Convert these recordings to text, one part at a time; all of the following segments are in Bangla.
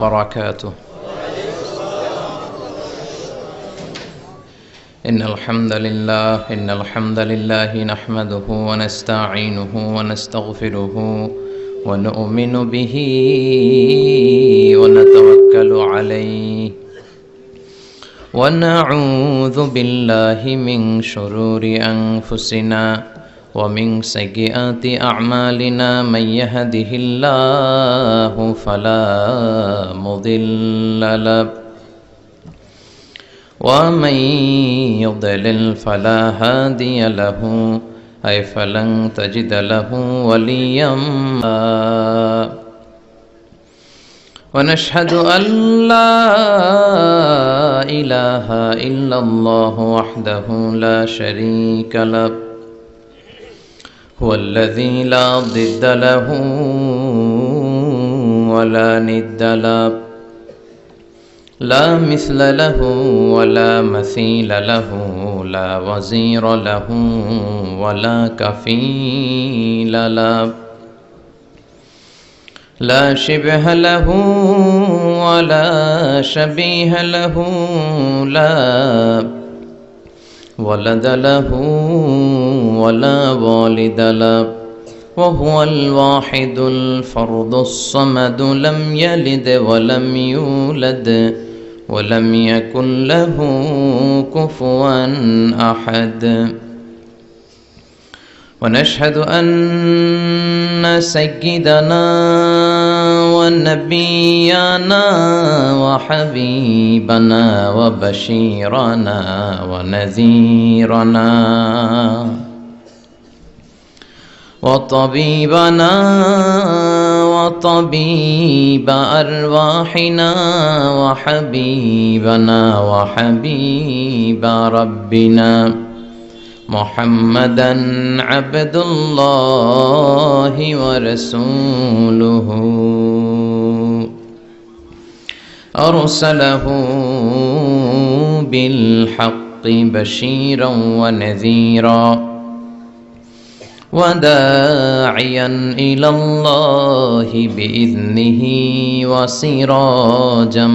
وبركاته. إن الحمد لله نحمده ونستعينه ونستغفره ونؤمن به ونتوكل عليه ونعوذ بالله من شرور أنفسنا ومن سيئات أعمالنا. من يهده الله فلا مضل له ومن يضلل فلا هادي له فلن تجد له وليا مرشدا. ونشهد أن لا إله إلا الله وحده لا شريك له هو الذي لا ضد له ولا ند له لا مثل له ولا مثيل له لا وزير له ولا كفيل له لا شبه له ولا شبيه له لا ولد له ولا والد له وهو الواحد الفرد الصمد لم يلد ولم يولد ولم يكن له كفوا أحد. ونشهد أن سيدنا ونبينا وحبيبنا وبشيرنا ونذيرنا وطبيبنا وطبيب أرواحنا وحبيبنا وحبيب ربنا محمدا عبد الله ورسوله أرسله بالحق بشيرا ونذيرا وداعيا إلى الله بإذنه وسراجا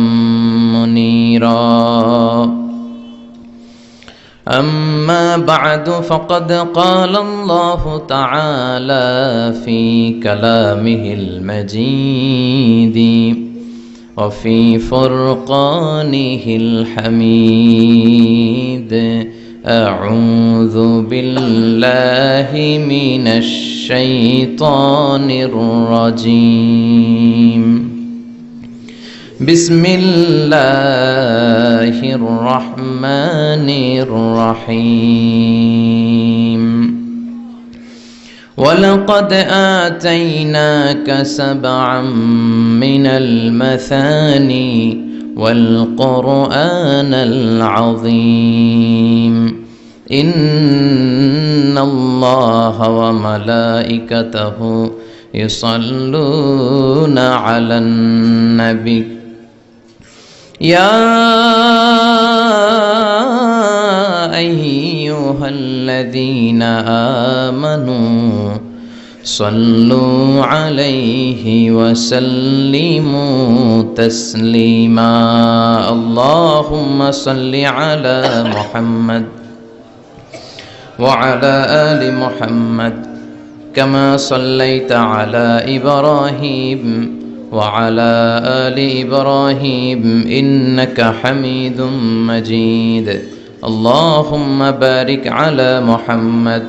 منيرا. أما بعد فقد قال الله تعالى في كلامه المجيد وفي فرقانه الحميد أعوذ بالله من الشيطان الرجيم. بسم الله الرحمن الرحيم. ولقد آتيناك سبعا من المثاني والقرآن العظيم. إن الله وملائكته يصلون على النبي يا أيها الذين آمنوا صلوا عليه وسلموا تسليما. اللهم صل على محمد وعلى آل محمد كما صليت على إبراهيم وعلى آل إبراهيم إنك حميد مجيد. اللهم بارك على محمد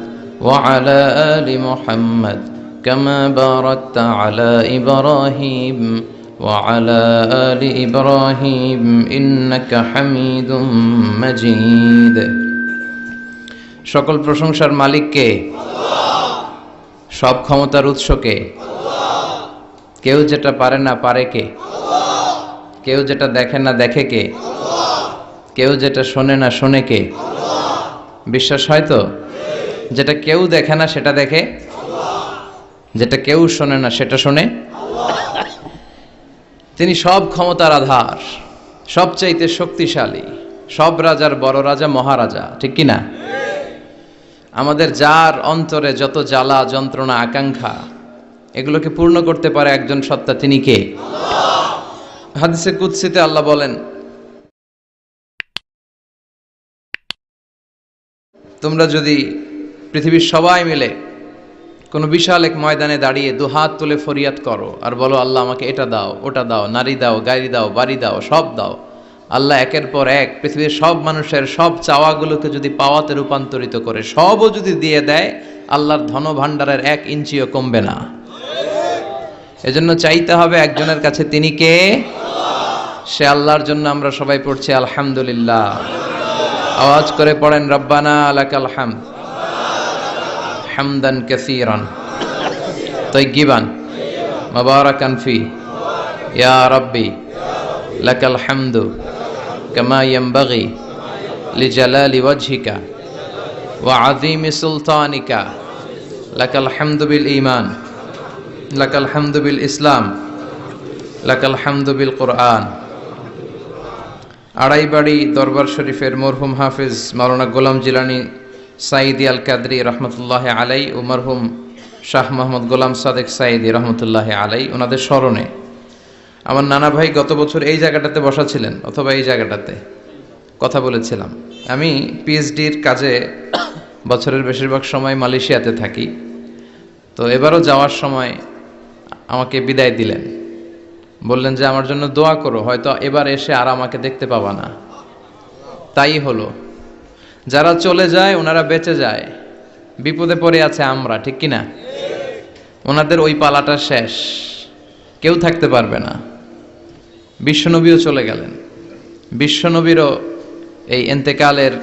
وعلى آل محمد كما باركت على إبراهيم وعلى آل إبراهيم إنك حميد مجيد. সকল প্রশংসার মালিক কে? আল্লাহ। সব ক্ষমতার উৎস কে? আল্লাহ। কেউ যেটা পারে না পারে কে? আল্লাহ। কেউ যেটা দেখে না দেখে কে? আল্লাহ। কেউ যেটা শোনে না শোনে কে? আল্লাহ। বিশ্বাস হয় তো? যেটা কেউ দেখে না সেটা দেখে আল্লাহ, যেটা কেউ শোনে না সেটা শোনে আল্লাহ। তিনি সব ক্ষমতার আধার, সবচাইতে শক্তিশালী, সব রাজার বড় রাজা, মহারাজা, ঠিক কি না? আমাদের যার অন্তরে যত জ্বালা যন্ত্রণা আকাঙ্ক্ষা এগুলোকে পূর্ণ করতে পারে একজন সত্তা, তিনি কে? আল্লাহ। হাদিসে কুদসিতে আল্লাহ বলেন, তোমরা যদি পৃথিবীর সবাই মিলে কোনো বিশাল এক ময়দানে দাঁড়িয়ে দুহাত তুলে ফরিয়াদ করো আর বলো, আল্লাহ আমাকে এটা দাও, ওটা দাও, নারী দাও, গাড়ি দাও, বাড়ি দাও, সব দাও, আল্লাহ একের পর এক পৃথিবীর সব মানুষের সব চাওয়াগুলোকে যদি পাওয়াতে রূপান্তরিত করে সবও যদি দিয়ে দেয়, আল্লাহর ধন ভাণ্ডারের 1 ইঞ্চিও কমবে না। এজন্য চাইতে হবে একজনের কাছে, তিনি কে? সে আল্লাহর জন্য আমরা সবাই পড়ছি আলহামদুলিল্লাহ। আওয়াজ করে পড়েন, রব্বানা লাকাল হামদ হামদান কাসীরান তাইয়িবান মুবারাকান ফি ইয়া রাব্বি লাকাল হামদু কামা ইয়ানবাগি লিজালালি ওয়াজহিকা ওয়া আযীমি সুলতানিকা লাকাল হামদু বিল ঈমান লাকাল হামদু বিল ইসলাম লাকাল হামদু বিল কুরআন। আড়াইবাড়ি দরবার শরীফের মরহুম হাফিজ মাওলানা গোলাম জিলানী সাইদি আল কাদরি রহমতুল্লাহ আলাই ও মরহুম শাহ মোহাম্মদ গোলাম সাদেক সাইদি রহমতুল্লাহ আলাই, ওনাদের স্মরণে আমার নানা ভাই গত বছর এই জায়গাটাতে বসা ছিলেন, অথবা এই জায়গাটাতে কথা বলেছিলাম। আমি পিএইচডির কাজে বছরের বেশিরভাগ সময় মালয়েশিয়াতে থাকি, তো এবারও যাওয়ার সময় আমাকে বিদায় দিলেন, বললেন যে আমার জন্য দোয়া করো, হয়তো এবার এসে আর আমাকে দেখতে পাবা না। তাই হলো, যারা চলে যায় ওনারা বেঁচে যায়, বিপদে পড়ে আছে আমরা, ঠিক কিনা? ওনাদের ওই পালাটা শেষ, কেউ থাকতে পারবে না। বিশ্বনবীও চলে গেলেন, বিশ্বনবীরও এই এন্তেকালের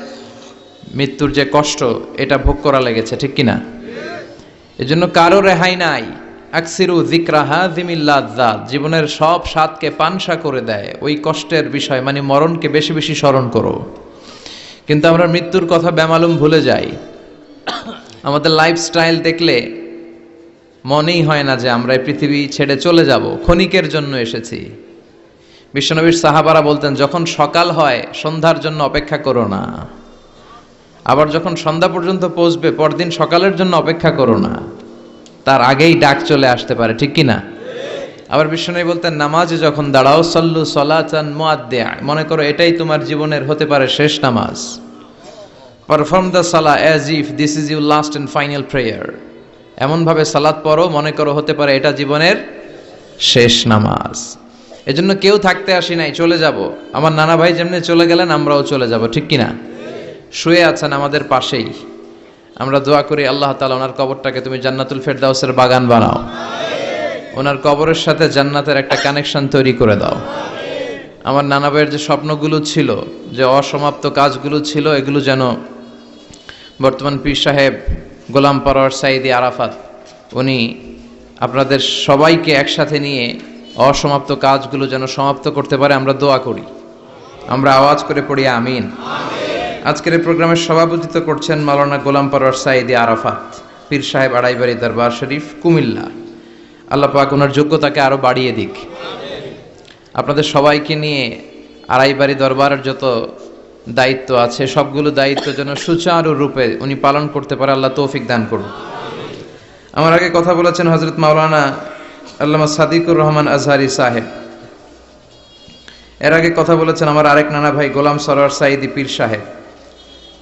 মৃত্যুর যে কষ্ট এটা ভোগ করা লেগেছে, ঠিক কিনা? এজন্য কারো রেহাই নাই। আকসিরু যিকরা হাযিমিল লাযযাত, জীবনের সব স্বাদকে পানসা করে দেয় ওই কষ্টের বিষয়, মানে মরণকে বেশি বেশি স্মরণ করো। কিন্তু আমরা মৃত্যুর কথা বেমালুম ভুলে যাই। আমাদের লাইফস্টাইল দেখলে মনেই হয় না যে আমরা এই পৃথিবী ছেড়ে চলে যাব, ক্ষণিকের জন্য এসেছি। বিশ্বনবীর সাহাবারা বলতেন, যখন সকাল হয় সন্ধ্যার জন্য অপেক্ষা করো না, আবার যখন সন্ধ্যা পর্যন্ত পৌঁছবে পরদিন সকালের জন্য অপেক্ষা করো না, তার আগেই ডাক চলে আসতে পারে, ঠিক কিনা? আবার বিশ্বনবী বলতেন, নামাজে যখন দাঁড়াও সল্লু সলাতান মুআদ্দিয়া, মনে করো এটাই তোমার জীবনের হতে পারে শেষ নামাজ। পারফর্ম দ্য সালাহ as if this is your last and final prayer, এমনভাবে সালাত পড়ো মনে করো হতে পারে এটা জীবনের শেষ নামাজ। এজন্য কেউ থাকতে আসি নাই, চলে যাব। আমার নানা ভাই যেমনি চলে গেলেন আমরাও চলে যাব, ঠিক কিনা? শুয়ে আছেন আমাদের পাশেই, আমরা দোয়া করি আল্লাহ তাআলা ওনার কবরটাকে তুমি জান্নাতুল ফেরদাউসের বাগান বানাও, ওনার কবরের সাথে জান্নাতের একটা কানেকশন তৈরি করে দাও। আমার নানা ভাইয়ের যে স্বপ্নগুলো ছিল, যে অসমাপ্ত কাজগুলো ছিল, এগুলো যেন বর্তমান পীর সাহেব গোলাম পরওয়ার সাইদি আরাফাত উনি আপনাদের সবাইকে একসাথে নিয়ে অসমাপ্ত কাজগুলো যেন সমাপ্ত করতে পারে, আমরা দোয়া করি। আমরা আওয়াজ করে পড়ি আমিন। আজকের এই প্রোগ্রামের সভাপতিত্ব করছেন মাওলানা গোলাম পরওয়ার সাইদি আরাফাত, পীর সাহেব আড়াইবাড়ি দরবার শরীফ, কুমিল্লা। আল্লাহ পাক ওনার যোগ্যতাকে আরো বাড়িয়ে দিক। আপনাদের সবাইকে নিয়ে আড়াইবাড়ি দরবারের যত দায়িত্ব আছে সবগুলো দায়িত্ব যেন সুচারুরূপে উনি পালন করতে পারে, আল্লাহ তৌফিক দান করুন। আমার আগে কথা বলেছেন হযরত মাওলানা আল্লামা সাদিকুর রহমান আজহারি সাহেব, এর আগে কথা বলেছেন আমার আরেক নানা ভাই গোলাম সরওয়ার সাইদি পীর সাহেব।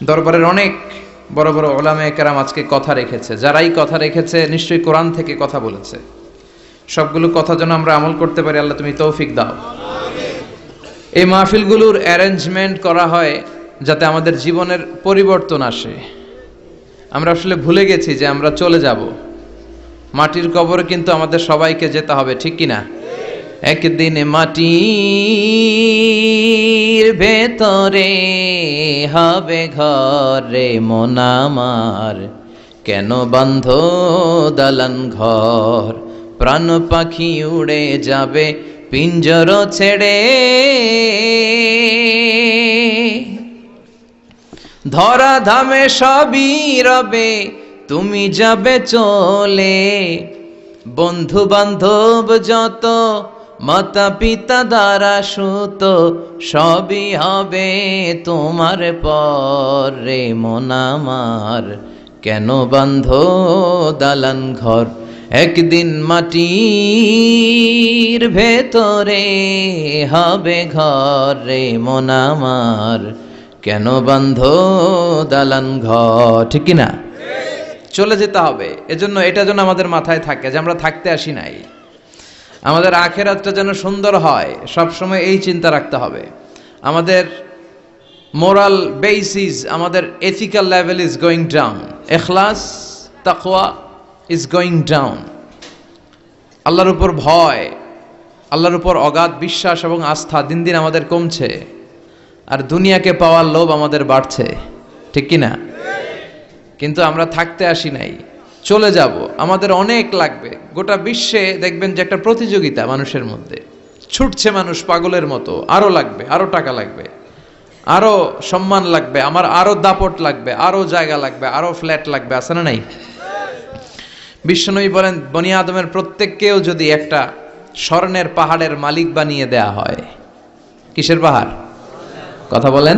দরবারের অনেক বড় বড় উলামায়ে কেরাম আজকে কথা রেখেছে, যারাই কথা রেখেছে নিশ্চয়ই কোরআন থেকে কথা বলেছে। সবগুলো কথা যেন আমরা আমল করতে পারি, আল্লাহ তুমি তৌফিক দাও। এই মাহফিলগুলোর অ্যারেঞ্জমেন্ট করা হয় যাতে আমাদের জীবনের পরিবর্তন আসে। আমরা আসলে ভুলে গেছি যে আমরা চলে যাব, মাটির কবরে কিন্তু আমাদের সবাইকে যেতে হবে, ঠিক কিনা? একদিন মাটির ভেতরে হবে ঘরে মন আমার, কেন বন্ধ দালান ঘর, প্রাণ পাখি উড়ে যাবে পিঞ্জর ছেড়ে, ধরা ধামে সবই রবে তুমি যাবে চলে, বন্ধু বান্ধব যত মাতা পিতা দ্বারা সুত সবই হবে তোমার পরে মন আমার, কেন বান্ধ দালান ঘর, একদিন মাটির ভেতরে হবে ঘর রে মন আমার, কেন বাঁধো দালান ঘর, ঠিক কি না? চলে যেতে হবে। এজন্য এটা যেন আমাদের মাথায় থাকে যে আমরা থাকতে আসি নাই, আমাদের আখিরাতটা যেন সুন্দর হয়, সব সময় এই চিন্তা রাখতে হবে। আমাদের মোরাল বেসিস, আমাদের ethical level is going down, ইখলাস তাকওয়া ইজ গোয়িং ডাউন। আল্লাহর উপর ভয়, আল্লাহর উপর অগাধ বিশ্বাস এবং আস্থা দিন দিন আমাদের কমছে, আর দুনিয়াকে পাওয়ার লোভ আমাদের বাড়ছে, ঠিক কি না? কিন্তু আমরা থাকতে আসি নাই, চলে যাব। আমাদের অনেক লাগবে। গোটা বিশ্বে দেখবেন যে একটা প্রতিযোগিতা মানুষের মধ্যে, ছুটছে মানুষ পাগলের মতো, আরো লাগবে, আরো টাকা লাগবে, আরো সম্মান লাগবে, আমার আরো দাপট লাগবে, আরো জায়গা লাগবে, আরো ফ্ল্যাট লাগবে, আছে না নাই? বিশ্বনবী বলেন, বনি আদমের প্রত্যেককেও যদি একটা স্বর্ণের পাহাড়ের মালিক বানিয়ে দেয়া হয়। কিসের পাহাড়? কথা বলেন।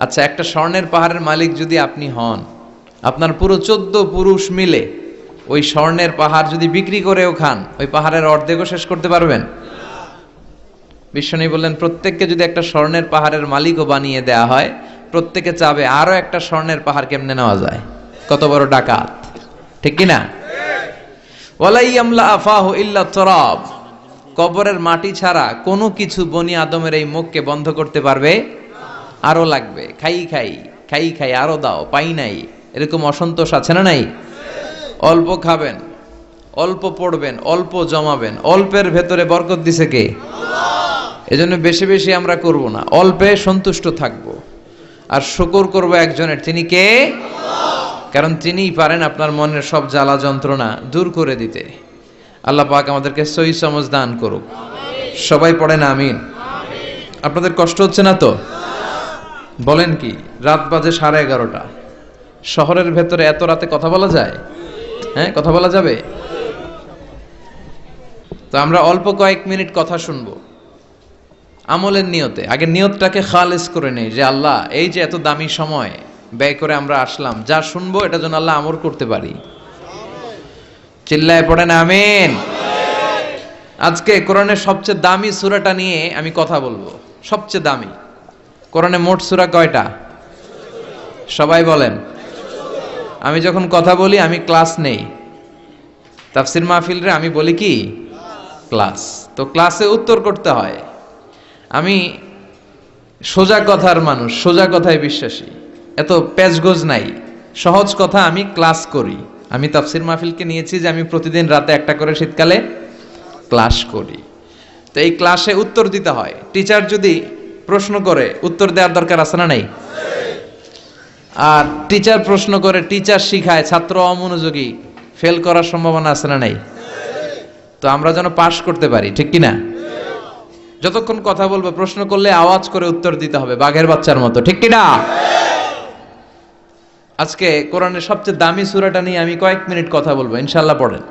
আচ্ছা, একটা স্বর্ণের পাহাড়ের মালিক যদি আপনি হন, আপনার পুরো 14 পুরুষ মিলে ওই স্বর্ণের পাহাড় যদি বিক্রি করেও খান, ওই পাহাড়ের অর্ধেকও শেষ করতে পারবেন? বিশ্বনবী বললেন, প্রত্যেককে যদি একটা স্বর্ণের পাহাড়ের মালিকও বানিয়ে দেয়া হয়, প্রত্যেকে চাবে আরো একটা স্বর্ণের পাহাড় কেমনে নেওয়া যায়। কত বড় ডাকাত, ঠিক কি না? ওয়ালা ইয়ামলা আফাহু ইল্লা তুরাব, কবরের মাটি ছাড়া কোনো কিছু বনি আদমের এই মুখকে বন্ধ করতে পারবে? আরো লাগবে, খাই খাই খাই খাই, আরো দাও, পাই নাই, এরকম অসন্তোষ আছে না নাই? অল্প খাবেন, অল্প পড়বেন, অল্প জমাবেন, অল্পের ভেতরে বরকত দিছে কে? এজন্য বেশি বেশি আমরা করব না, অল্পে সন্তুষ্ট থাকব, আর শুকর করব একজনের, তিনি কে? কারণ তিনিই পারেন আপনার মনের সব জ্বালা যন্ত্রণা দূর করে দিতে। আল্লাহ পাক আমাদেরকে সহি সমঝ দান করুক। সবাই পড়েন আমিন। আপনাদের কষ্ট হচ্ছে না তো? বলেন কি, রাত বাজে 11:30, শহরের ভেতরে এত রাতে কথা বলা যায়? হ্যাঁ, কথা বলা যাবে? তো আমরা অল্প কয়েক মিনিট কথা শুনবো আমলের নিয়তে। আগে নিয়তটাকে খালেস করে নেই, যে আল্লাহ, এই যে এত দামি সময় ব্যয় করে আমরা আসলাম, যা শুনবো এটা যেন আল্লাহ আমল করতে পারি। চিল্লায় পড়েন আমিন। আজকে কোরআনের সবচেয়ে দামি সূরাটা নিয়ে আমি কথা বলবো। সবচেয়ে দামি কোরআনে মোট সূরা কয়টা? সবাই বলেন। আমি যখন কথা বলি আমি ক্লাস নেই, তাফসির মাহফিলরে আমি বলি কি ক্লাস। তো ক্লাসে উত্তর করতে হয়। আমি সোজা কথার মানুষ, সোজা কথায় বিশ্বাসী, এত প্যাচগোজ নাই, সহজ কথা আমি ক্লাস করি। আমি তাফসির মাহফিলকে নিয়েছি যে আমি প্রতিদিন রাতে একটা করে শীতকালে ক্লাস করি। তো এই ক্লাসে উত্তর দিতে হয়। টিচার যদি প্রশ্ন করে উত্তর দেওয়ার দরকার আছে না নাই? আর টিচার প্রশ্ন করে, টিচার শিখায়, ছাত্র অমনোযোগী, ফেল করার সম্ভাবনা আছে না নাই? তো আমরা যেন পাস করতে পারি, ঠিক কি না? যতক্ষণ কথা বলবো, প্রশ্ন করলে আওয়াজ করে উত্তর দিতে হবে, বাঘের বাচ্চার মতো, ঠিক কি না? আজকে কোরআনের সবচেয়ে দামি সূরাটা নিয়ে আমি কয়েক মিনিট কথা বলবো, ইনশাআল্লাহ। পড়েন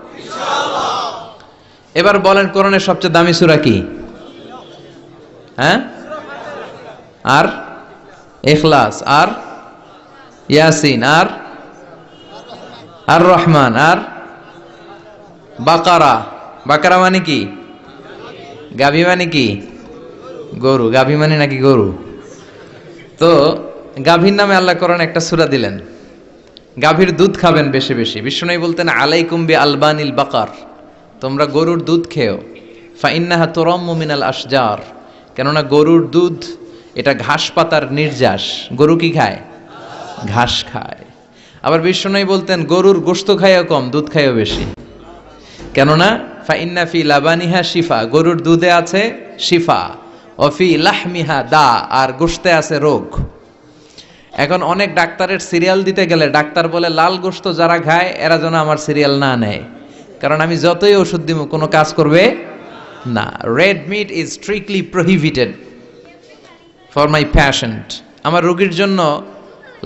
এবার, বলেন কোরআনের সবচেয়ে দামি সূরা কি? হ্যাঁ? আর ইখলাস, আর ইয়াসিন, আর আর রহমান, আর বাকারা। বাকারা মানে কি? গাভী মানে কি? গরু। গাভী মানে নাকি গরু? তো গাভীর নামে আল্লাহ কোরআন একটা সূরা দিলেন। গাভীর দুধ খাবেন বেশি বেশি। বিষ্ণু বলতেন, আলাইকুম বি আলবানিল বাকার, তোমরা গরুর দুধ খেও। ফাইন্নাহা তুরাম্মু মিনাল আশজার, কেননা গরুর দুধ এটা ঘাস পাতার নির্যাস। গরু কি খায়? ঘাস খায়। আবার বিষ্ণু বলতেন, গরুর গোশত খায়ও কম, দুধ খায়ও বেশি, কেননা ফাইন্না ফি লাবানিহা শিফা, গরুর দুধে আছে শিফা, ও ফি লাহমিহা দা, আর গোশতে আছে রোগ। এখন অনেক ডাক্তারের সিরিয়াল দিতে গেলে ডাক্তার বলে, লাল গোশত যারা খায় এরা যেন আমার সিরিয়াল না নেয়, কারণ আমি যতই ওষুধ দিব কোনো কাজ করবে না। Red meat is strictly prohibited for my patient, আমার রোগীর জন্য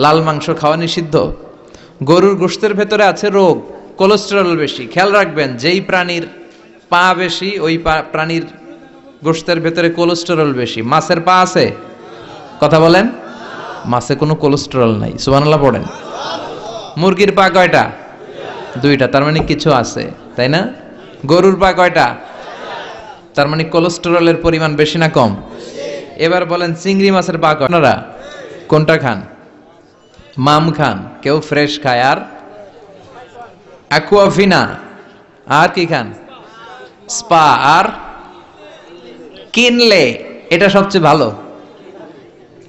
লাল মাংস খাওয়া নিষিদ্ধ। গরুর গোশতের ভেতরে আছে রোগ, কোলেস্টেরল বেশি। খেয়াল রাখবেন, যেই প্রাণীর পা বেশি ওই প্রাণীর গোশতের ভেতরে কোলেস্টেরল বেশি। মাছের পা আছে? কথা বলেন। মাছে কোনো কোলেস্টেরল নাই, সুবহানাল্লাহ পড়েন। মুরগির পা কয়টা? দুইটা, তার মানে কিছু আছে, তাই না? গরুর পা কয়টা? তার মানে কোলেস্টেরলের পরিমাণ বেশি না কম? এবার বলেন চিংড়ি মাছের পা কয়টা? আপনারা কোনটা খান? মাম খান, কেউ ফ্রেশ খায়, আর অ্যাকুয়াফিনা, আর কি খান? স্পা, আর কিনলে। এটা সবচেয়ে ভালো,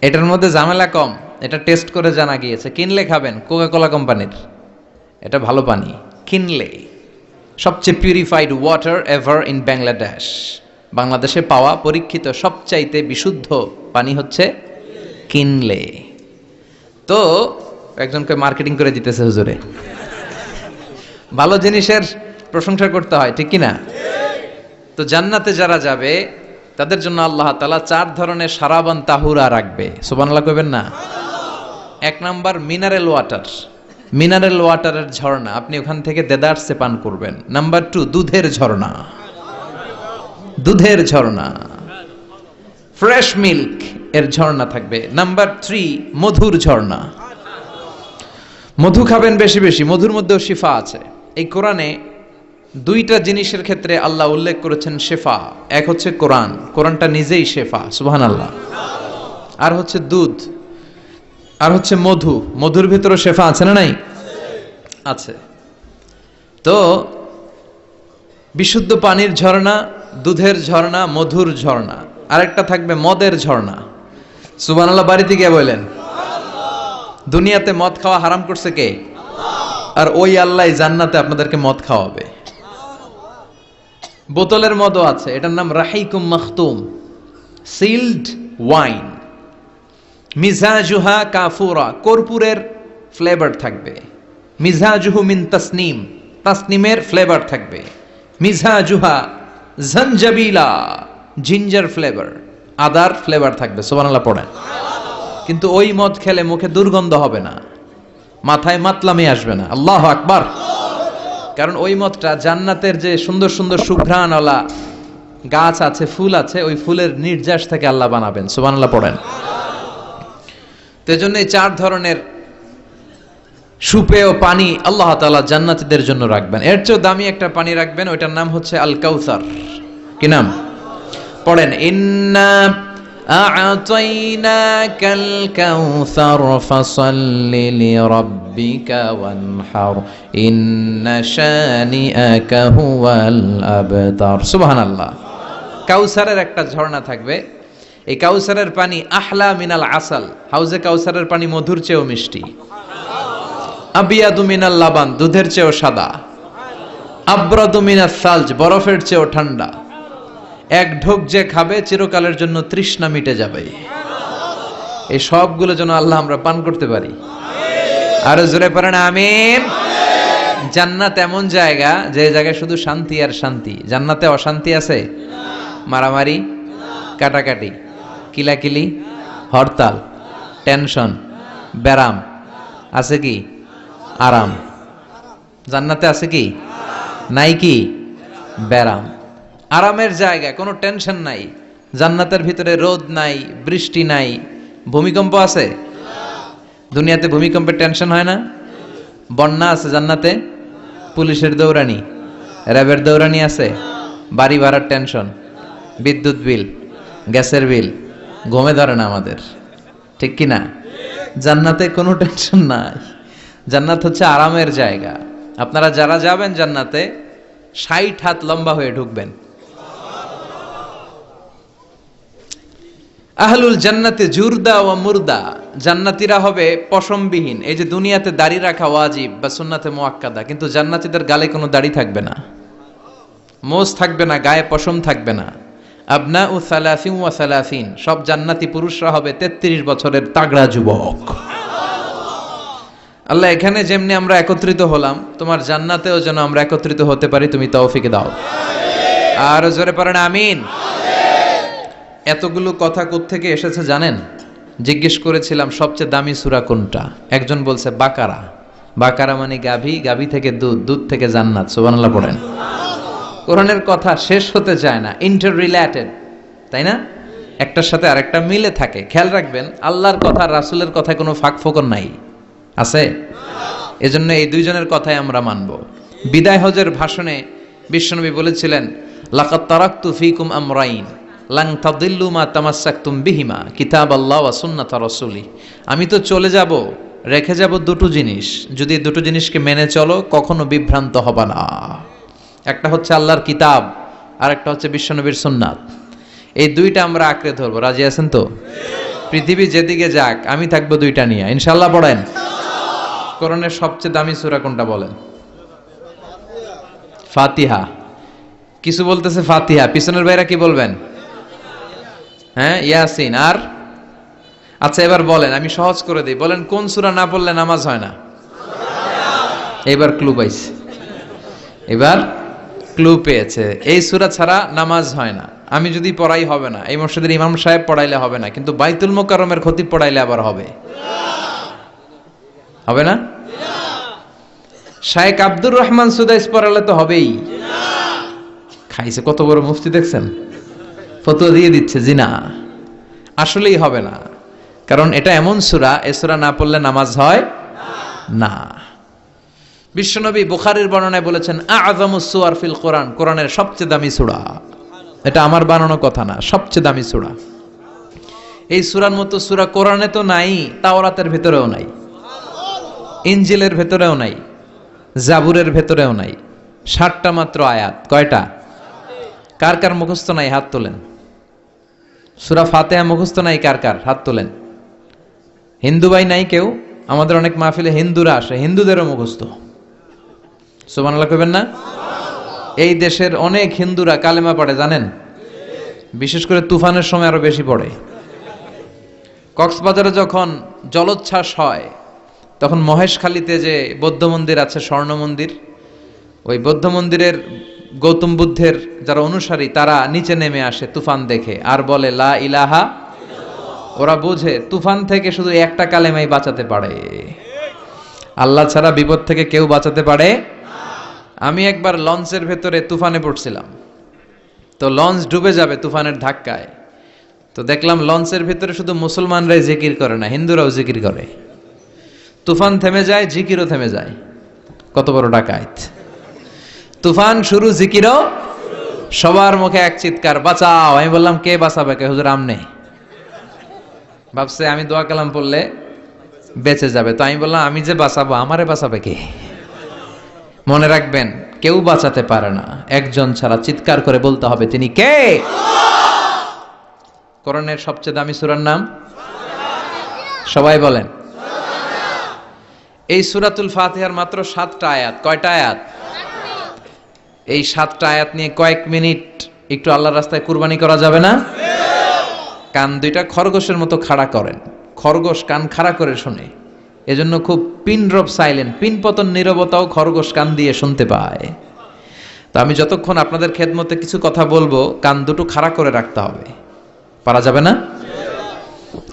এটার মধ্যে ঝামেলা কম, এটা টেস্ট করে জানা গিয়েছে। কিনলে খাবেন কোকা কোলা কোম্পানির, এটা ভালো পানি। কিনলে সবচেয়ে purified water ever in Bangladesh. বাংলাদেশে পাওয়া পরীক্ষিত সবচাইতে বিশুদ্ধ পানি হচ্ছে কিনলে। তো একজনকে মার্কেটিং করে দিতেছে হুজুরে। ভালো জিনিসের প্রশংসা করতে হয়, ঠিক কিনা? তো জান্নাতে যারা যাবে তাদের জন্য আল্লাহ তাআলা 4 ধরনের সারাবান তাহুরা রাখবে। সুবহানাল্লাহ কইবেন না? 1 নাম্বার মিনারেল ওয়াটার, মিনারেল ওয়াটারের ঝর্ণা, আপনি ওখান থেকে দেদারসে পান করবেন। নাম্বার 2 দুধের ঝর্ণা, দুধের ঝর্ণা, ফ্রেশ মিল্ক এর ঝর্ণা থাকবে। নাম্বার 3 মধুর ঝর্ণা, মধু খাবেন বেশি বেশি, মধুর মধ্যেও শিফা আছে। এই কোরআনে 2টা জিনিসের ক্ষেত্রে আল্লাহ উল্লেখ করেছেন শেফা। এক হচ্ছে কোরআন, কোরআনটা নিজেই শেফা, সুবহানাল্লাহ। আর হচ্ছে দুধ, আর হচ্ছে মধু, মধুর ভিতরে শেফা আছে না নাই? আছে। তো বিশুদ্ধ পানির ঝর্ণা, দুধের ঝর্ণা, মধুর ঝর্ণা, আরেকটা থাকবে মদের ঝর্ণা। সুবহানাল্লাহ বাড়িতে গিয়ে বলেন। দুনিয়াতে মদ খাওয়া হারাম করছে কে? আর ওই আল্লাহ জান্নাতে আপনাদেরকে মদ খাওয়াবে। বোতলের মদও আছে, এটার নাম রাহিকুম মাখতুম, সিলড ওয়াইন। মিজাজুহা কাফুরা, কর্পূরের ফ্লেভার থাকবে। মিজাজুহু মিন তাসনিম, তাসনিমের ফ্লেভার থাকবে। মিজাজুহা জানজাবিলা, জিঞ্জার ফ্লেভার, আদার ফ্লেভার থাকবে। সুবহানাল্লাহ পড়েন। কিন্তু ওই মদ খেলে মুখে দুর্গন্ধ হবে না, মাথায় মাতলামি আসবে না। আল্লাহু আকবার। কারণ ওই মদটা জান্নাতের যে সুন্দর সুন্দর সুঘ্রাণওয়ালা গাছ আছে, ফুল আছে, ওই ফুলের নির্যাস থেকে আল্লাহ বানাবেন। সুবহানাল্লাহ পড়েন। তো এজন্য এই 4 ধরনের সুপেয় পানি আল্লাহ তাআলা জান্নাতীদের জন্য রাখবেন। এর চেয়ে দামি একটা পানি রাখবেন, ওইটার নাম হচ্ছে আল কাউসার। কি নাম? পড়েন, ইন্না আ'তাইনাকাল কাউসার ফাসাল্লি লিরাব্বিকা ওয়ানহার ইন্না শানিআকা হুয়াল আবতার। সুবহানাল্লাহ। কাউসারের একটা ঝর্ণা থাকবে। এই কাউসারের পানি আহলা মিনাল আসাল, হাউজে কাউসারের পানি মধুর চেয়েও মিষ্টি। আবিয়াদু মিনাল লাবান, দুধের চেয়েও সাদা। আবরাদু মিনাস সালজ, বরফের চেয়েও ঠান্ডা। এক ঢোক যে খাবে চিরকালের জন্য তৃষ্ণা মিটে যাবে। এই সবগুলো যেন আল্লাহ আমরা পান করতে পারি। আর জোরে পড়েন আমিন। জান্নাত এমন জায়গা, যে জায়গায় শুধু শান্তি আর শান্তি। জান্নাতে অশান্তি আছে? মারামারি, কাটাকাটি, কিলাকিলি, হরতাল, টেনশন, ব্যারাম আছে কি? আরাম। জান্নাতে আছে কি? নাই কি? ব্যারাম। আরামের জায়গা, কোনো টেনশন নাই। জান্নাতের ভিতরে রোদ নাই, বৃষ্টি নাই, ভূমিকম্প আছে? দুনিয়াতে ভূমিকম্পের টেনশন হয় না? বন্যা আছে জান্নাতে? পুলিশের দৌড়ানি, র্যাবের দৌড়ানি আছে? বাড়ি ভাড়ার টেনশন, বিদ্যুৎ বিল, গ্যাসের বিল, ঘুমে ধরে না আমাদের, ঠিক কি না? জান্নাতে কোনো টেনশন নাই। জান্নাত হচ্ছে আরামের জায়গা। আপনারা যারা যাবেন জান্নাতে 60 হাত লম্বা হয়ে ঢুকবেন। আহলুল জান্নাতে জুরদা ওয়া মুরদা, জান্নাতীরা হবে পশমবিহীন। এই যে দুনিয়াতে দাড়ি রাখা ওয়াজিব বা সুন্নাতে মুআক্কাদা, কিন্তু জান্নাতীদের গালে কোনো দাড়ি থাকবে না, মোজ থাকবে না, গায়ে পশম থাকবে না। আবনাউ সালাসিন ওয়া সালাসিন, সব জান্নাতি পুরুষরা হবে 33 বছরের তাগড়া যুবক। আল্লাহ, এখানে যেমনি আমরা একত্রিত হলাম, তোমার জান্নাতেও যেন আমরা একত্রিত হতে পারি, তুমি তৌফিক দাও। আর জোরে পড়েন আমিন। এতগুলো কথা কোত্থেকে এসেছে জানেন? জিজ্ঞেস করেছিলাম সবচেয়ে দামি সূরা কোনটা? একজন বলছে বাকারা। বাকারা মানে গাভী, গাভী থেকে দুধ, দুধ থেকে জান্নাত। সুবহানাল্লাহ পড়েন। কোরআনের কথা শেষ হতে চায় না, ইন্টার রিলেটেড, তাই না? একটার সাথে আরেকটা মিলে থাকে। খেয়াল রাখবেন, আল্লাহর কথা রাসূলের কথায় কোনো ফাঁক ফোকর নাই, আছে? এজন্য এই দুইজনের কথাই আমরা মানব। বিদায় হজের ভাষণে বিশ্বনবী বলেছিলেন, লাকাদ তারাকতু ফীকুম আমরাইন লান তাদিল্লু মা তামাসসাকতুম বিহিমা কিতাবাল্লাহ ওয়া সুন্নাতা রাসূলি। আমি তো চলে যাব, রেখে যাব দুটো জিনিস, যদি দুটো জিনিসকে মেনে চলো কখনো বিভ্রান্ত হবে না। একটা হচ্ছে আল্লাহর কিতাব, আর একটা হচ্ছে বিশ্বনবীর সুন্নাত। এই দুইটা আমরা আঁকড়ে ধরবো। রাজি আছেন তো? পৃথিবী যেদিকে যাক আমি থাকবো দুইটা নিয়ে, ইনশাআল্লাহ। পড়েন। কোরআনের সবচেয়ে দামি সূরা কোনটা বলেন? ফাতিহা। কিছু বলতেছে ফাতিহা, পিছনের ভাইরা কি বলবেন? হ্যাঁ, ইয়াসিন। আর আচ্ছা এবার বলেন, আমি সহজ করে দিই, বলেন কোন সূরা না পড়লে নামাজ হয় না? এবার ক্লু পাইছে, এবার ক্লু পেয়েছে। এই সূরা ছাড়া নামাজ হয় না। আমি যদি পড়াই হবে না, এই মসজিদের ইমাম সাহেব পড়াইলে হবে না, কিন্তু বাইতুল মুকাররমের খতিব পড়াইলে আবার হবে। হবে না? শায়েখ আব্দুর রহমান সুদাইস পড়ালে তো হবেই। খাইছে কত বড় মুফতি দেখছেন, ফতোয়া দিয়ে দিচ্ছে জি না, আসলেই হবে না। কারণ এটা এমন সূরা, এই সূরা না পড়লে নামাজ হয় না। বিশ্বনবী বুখারীর বর্ণনায় বলেছেন, আ'যামুস সুওয়ার ফিল কোরআন, কোরআনের সবচেয়ে দামি সূরা। এটা আমার বানানো কথা না, সবচেয়ে দামি সূরা। এই সূরার মতো সূরা কোরআনে তো নাই, তাওরাতের ভেতরেও নাই, ইনজিলের ভেতরেও নাই, জাবুরের ভেতরেও নাই। 60টা মাত্র আয়াত। কয়টা? কার কার মুখস্থ নাই হাত তোলেন। সূরা ফাতিহা মুখস্থ নাই কার কার? হাত তোলেন। হিন্দু ভাই নাই কেউ? আমাদের অনেক মাহফিলে হিন্দুরা আসে, হিন্দুদেরও মুখস্থ। সুবহানাল্লাহ কইবেন না? এই দেশের অনেক হিন্দুরা কালেমা পড়ে জানেন, বিশেষ করে তুফানের সময় আরো বেশি পড়ে। কক্সবাজারে যখন জলোচ্ছ্বাস হয় তখন মহেশখালীতে যে বৌদ্ধ মন্দির আছে, স্বর্ণ মন্দির, ওই বৌদ্ধ মন্দিরের গৌতম বুদ্ধের যারা অনুসারী তারা নিচে নেমে আসে তুফান দেখে আর বলে লা ইলাহা। ওরা বুঝে তুফান থেকে শুধু একটা কালেমাই বাঁচাতে পারে, আল্লাহ ছাড়া বিপদ থেকে কেউ বাঁচাতে পারে। আমি একবার লঞ্চের ভেতরে তুফানে পড়ছিলাম, তো লঞ্চ ডুবে যাবে তুফানের ধাক্কায়। তো দেখলাম লঞ্চের ভেতরে শুধু মুসলমানরাই জিকির করে না, হিন্দুরাও জিকির করে। তুফান থেমে যায়, জিকিরও থেমে যায়। কত বড় ডাকাত! তুফান শুরু, জিকিরও। সবার মুখে এক চিৎকার, বাঁচাও। আমি বললাম কে বাঁচাবে? কে? হুজুর আমনে। ভাবছে আমি দোয়া কালাম পড়লে বেঁচে যাবে, তো আমি বললাম আমি যে বাঁচাবো, আমারে বাঁচাবে কে? মনে রাখবেন, কেউ বাঁচাতে পারে না, একজন ছাড়া। চিৎকার করে বলতে হবে তিনি কে। কোরআনের সবচেয়ে দামি সূরার নাম সবাই বলেন। এই সূরাতুল ফাতিহার মাত্র 7টা আয়াত। কয়টা আয়াত? এই 7টা আয়াত নিয়ে কয়েক মিনিট একটু আল্লাহর রাস্তায় কুরবানি করা যাবে না? কান দুইটা খরগোশের মতো খাড়া করেন। খরগোশ কান খাড়া করে শোনে, এজন্য খুব পিন ড্রপ সাইলেন্ট, পিন পতন নীরবতাও খরগোশ কান দিয়ে শুনতে পায়। তো আমি যতক্ষণ আপনাদের খেদমতে কিছু কথা বলবো, কান দুটো খাড়া করে রাখতে হবে। পারা যাবে না?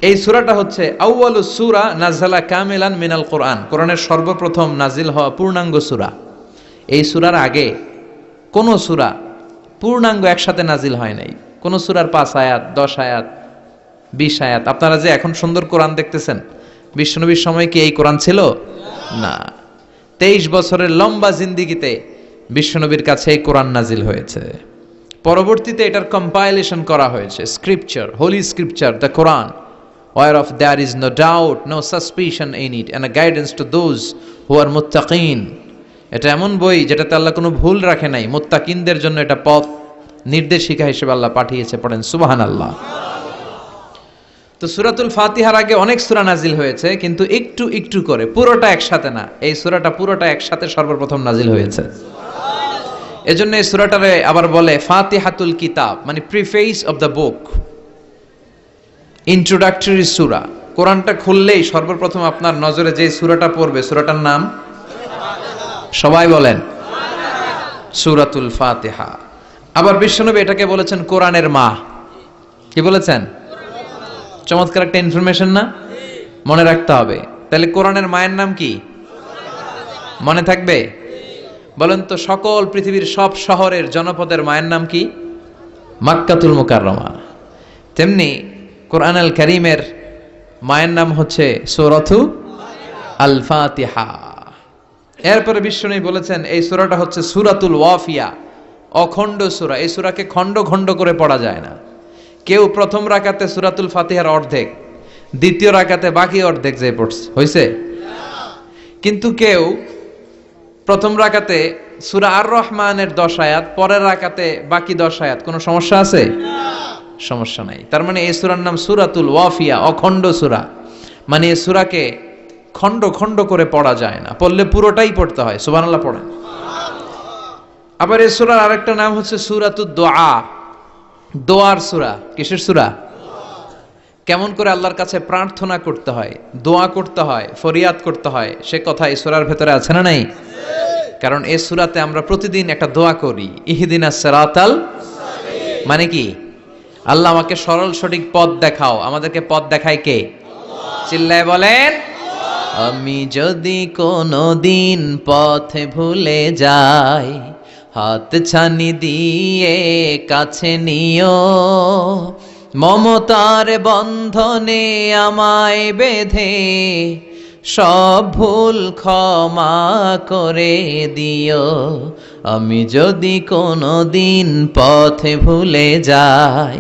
এই সূরাটা হচ্ছে আউয়ালুস সূরা নাযালা কামিলান মিনাল কোরআন, কোরআনের সর্বপ্রথম নাজিল হওয়া পূর্ণাঙ্গ সূরা। এই সূরার আগে কোন সূরা পূর্ণাঙ্গ একসাথে নাজিল হয় নাই। কোন সূরার 5 আয়াত, 10 আয়াত, 20 আয়াত। আপনারা যে এখন সুন্দর কোরআন দেখতেছেন, বিশ্বনবীর সময় কি এই কোরআন ছিল? না। 23 বছরের লম্বা জিন্দেগিতে বিশ্বনবীর কাছে এই কোরআন নাজিল হয়েছে। পরবর্তীতে এটার কম্পাইলেশন করা হয়েছে, scripture, holy scripture, the Quran, whereof there is no doubt, no suspicion in it, and a guidance to those who are muttaqin. এটা এমন বই যেটাতে আল্লাহ কোনো ভুল রাখে নাই, মুত্তাকিনদের জন্য এটা পথ নির্দেশিকা হিসেবে আল্লাহ পাঠিয়েছে। পড়েন সুবহানাল্লাহ। তো সূরাতুল ফাতিহার আগে অনেক সূরা নাজিল হয়েছে, কিন্তু একটু একটু করে, পুরোটা একসাথে না। এই সূরাটা পুরোটা একসাথে সর্বপ্রথম নাজিল হয়েছে। এজন্য এই সূরাটারে আবার বলে ফাতিহাতুল কিতাব, মানে preface of the book, introductory সূরা। কোরআনটা খুললেই সর্বপ্রথম আপনার নজরে যে সূরাটা পড়বে, সূরাটার নাম সবাই বলেন সূরাতুল ফাতিহা। আবার বিশ্বনবী এটাকে বলেছেন কোরআনের মা। কি বলেছেন? চমৎকার একটা ইনফরমেশন না? মনে রাখতে হবে। তাহলে কোরআনের মায়ের নাম কি? মনে থাকবে? বলেন তো, সকল পৃথিবীর সব শহরের জনপদের মায়ের নাম কি? মাক্কাতুল মুকাররমা। তেমনি কোরআন আল কারীমের মায়ের নাম হচ্ছে সূরাতু আল ফাতিহা। এরপরে বিশ্বনবী বলেছেন এই সূরাটা হচ্ছে সূরাতুল ওয়াফিয়া, অখণ্ড সূরা। এই সূরাকে খণ্ড খণ্ড করে পড়া যায় না। কেউ প্রথম রাকাতে সূরাতুল ফাতিহার অর্ধেক, দ্বিতীয় রাকাতে বাকি অর্ধেক যে পড়ছে হইছে, কিন্তু কেউ প্রথম রাকাতে সূরা আর রহমানের 10 আয়াত, পরের রাকাতে বাকি 10 আয়াত, কোনো সমস্যা আছে? সমস্যা নাই। তার মানে এই সূরার নাম সূরাতুল ওয়াফিয়া, অখণ্ড সূরা। মানে এই সূরাকে খণ্ড খণ্ড করে পড়া যায় না, পড়লে পুরোটাই পড়তে হয়। সুবহানাল্লাহ পড়েন। আবার এই সূরার আরেকটা নাম হচ্ছে সূরাতুদ দুআ, দোয়ার সূরা। কিসের সূরা? কেমন করে আল্লাহর কাছে প্রার্থনা করতে হয়, দোয়া করতে হয়, ফরিয়াদ করতে হয়, সে কথা এই সূরার ভেতরে আছে না নাই? কারণ এই সূরাতে আমরা প্রতিদিন একটা দোয়া করি, ইহদিনাস সিরাতাল মুস্তাকিম। মানে কি? আল্লাহ আমাকে সরল সঠিক পথ দেখাও। আমাদেরকে পথ দেখায় কে? চিল্লায় বলেন। আমি যদি কোনো দিন পথে ভুলে যাই, হাত ছানি দিয়ে কাছে নিও, মমতার বন্ধনে আমায় বেঁধে সব ভুল ক্ষমা করে দিও। আমি যদি কোনো দিন পথে ভুলে যাই,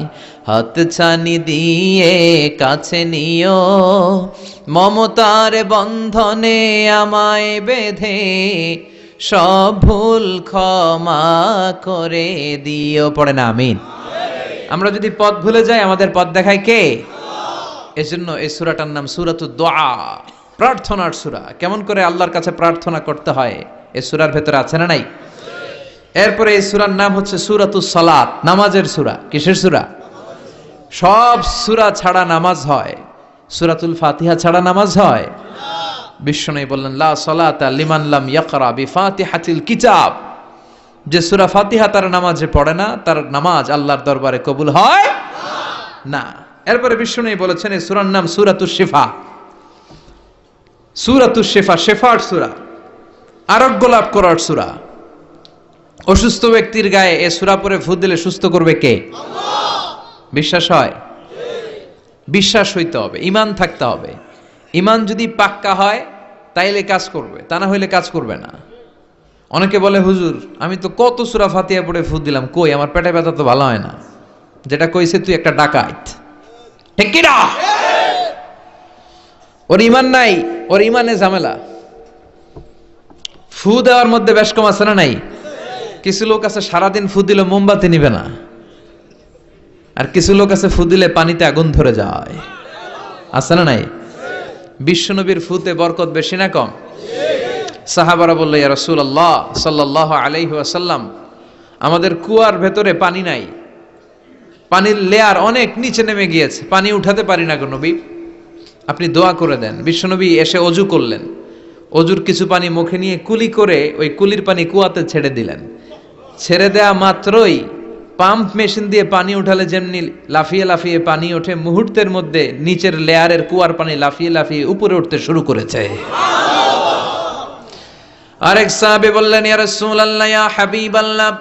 হাত ছানি দিয়ে কাছে নিও, মমতার বন্ধনে আমায় বেঁধে সব ভুল ক্ষমা করে দিও। পড়ে না আমিন। আমরা যদি পথ ভুলে যাই, আমাদের পথ দেখায় কে? এজন্য এই সূরাটার নাম সূরাতুদ দুআ, প্রার্থনার সূরা। কেমন করে আল্লাহর কাছে প্রার্থনা করতে হয় এই সূরার ভেতরে আছে না নাই? এরপরে এই সূরার নাম হচ্ছে সূরাতুস সালাত, নামাজের সূরা। কিসের সূরা? সব সূরা ছাড়া নামাজ হয়, সূরাতুল ফাতিহা ছাড়া নামাজ হয়? বিশ্বনবী বললেন লা সালাতা লিমান লাম ইয়াকরা বিফাতিহাতিল কিতাব। যে সূরা ফাতিহা তার নামাজে পড়ে না, তার নামাজ আল্লাহর দরবারে কবুল হয় না। এরপরে বিশ্বনবী বলেছেন এই সূরার নাম সূরাতুশ শিফা। সূরাতুশ শিফা, শেফার সূরা, আরোগ্য লাভ করার সূরা। অসুস্থ ব্যক্তির গায়ে এই সূরা পড়ে ফু দিলে সুস্থ করবে কে? আল্লাহ। বিশ্বাস হয়? বিশ্বাস হইতে হবে, ঈমান থাকতে হবে। ঈমান যদি পাক্কা হয় তাইলে কাজ করবে, তা না হইলে কাজ করবে না। অনেকে বলে হুজুর আমি তো কত সূরা ফাতিহা পড়ে ফু দিলাম, কই আমার পেটে ব্যথা তো ভালো হয় না। যেটা কইছে তুই একটা ডাকাত, ঠিক কি না? ওর ঈমান নাই, ওর ঈমানে ঝামেলা। ফু দেওয়ার মধ্যে বেশ কম আছে না নাই? কিছু লোক আছে সারাদিন ফু দিলে মোমবাতি নিবে না, আর কিছু লোক আছে ফু দিলে পানিতে আগুন ধরে যায়, আছে না নাই? বিশ্বনবীর ফুতে বরকত বেশি না কম? সাহাবারা বলল ইয়া রাসূলুল্লাহ সাল্লাল্লাহু আলাইহি ওয়াসাল্লাম, আমাদের কুয়ার ভেতরে পানি নাই, পানির লেয়ার অনেক নিচে নেমে গিয়েছে, পানি উঠাতে পারি না গো নবী, আপনি দোয়া করে দেন। বিশ্বনবী এসে অজু করলেন, অজুর কিছু পানি মুখে নিয়ে কুলি করে ওই কুলির পানি কুয়াতে ছেড়ে দিলেন। ছেড়ে দেয়া মাত্রই পাম্প মেশিন দিয়ে পানি উঠালে যেমনি লাফিয়ে লাফিয়ে পানি ওঠে, মুহূর্তের মধ্যে নিচের লেয়ারের কুয়ার পানি লাফিয়ে লাফিয়ে উপরে উঠতে শুরু করেছে। আরেক সাহাবী বললেন ইয়া রাসূলুল্লাহ ইয়া হাবিবাল্লাহ,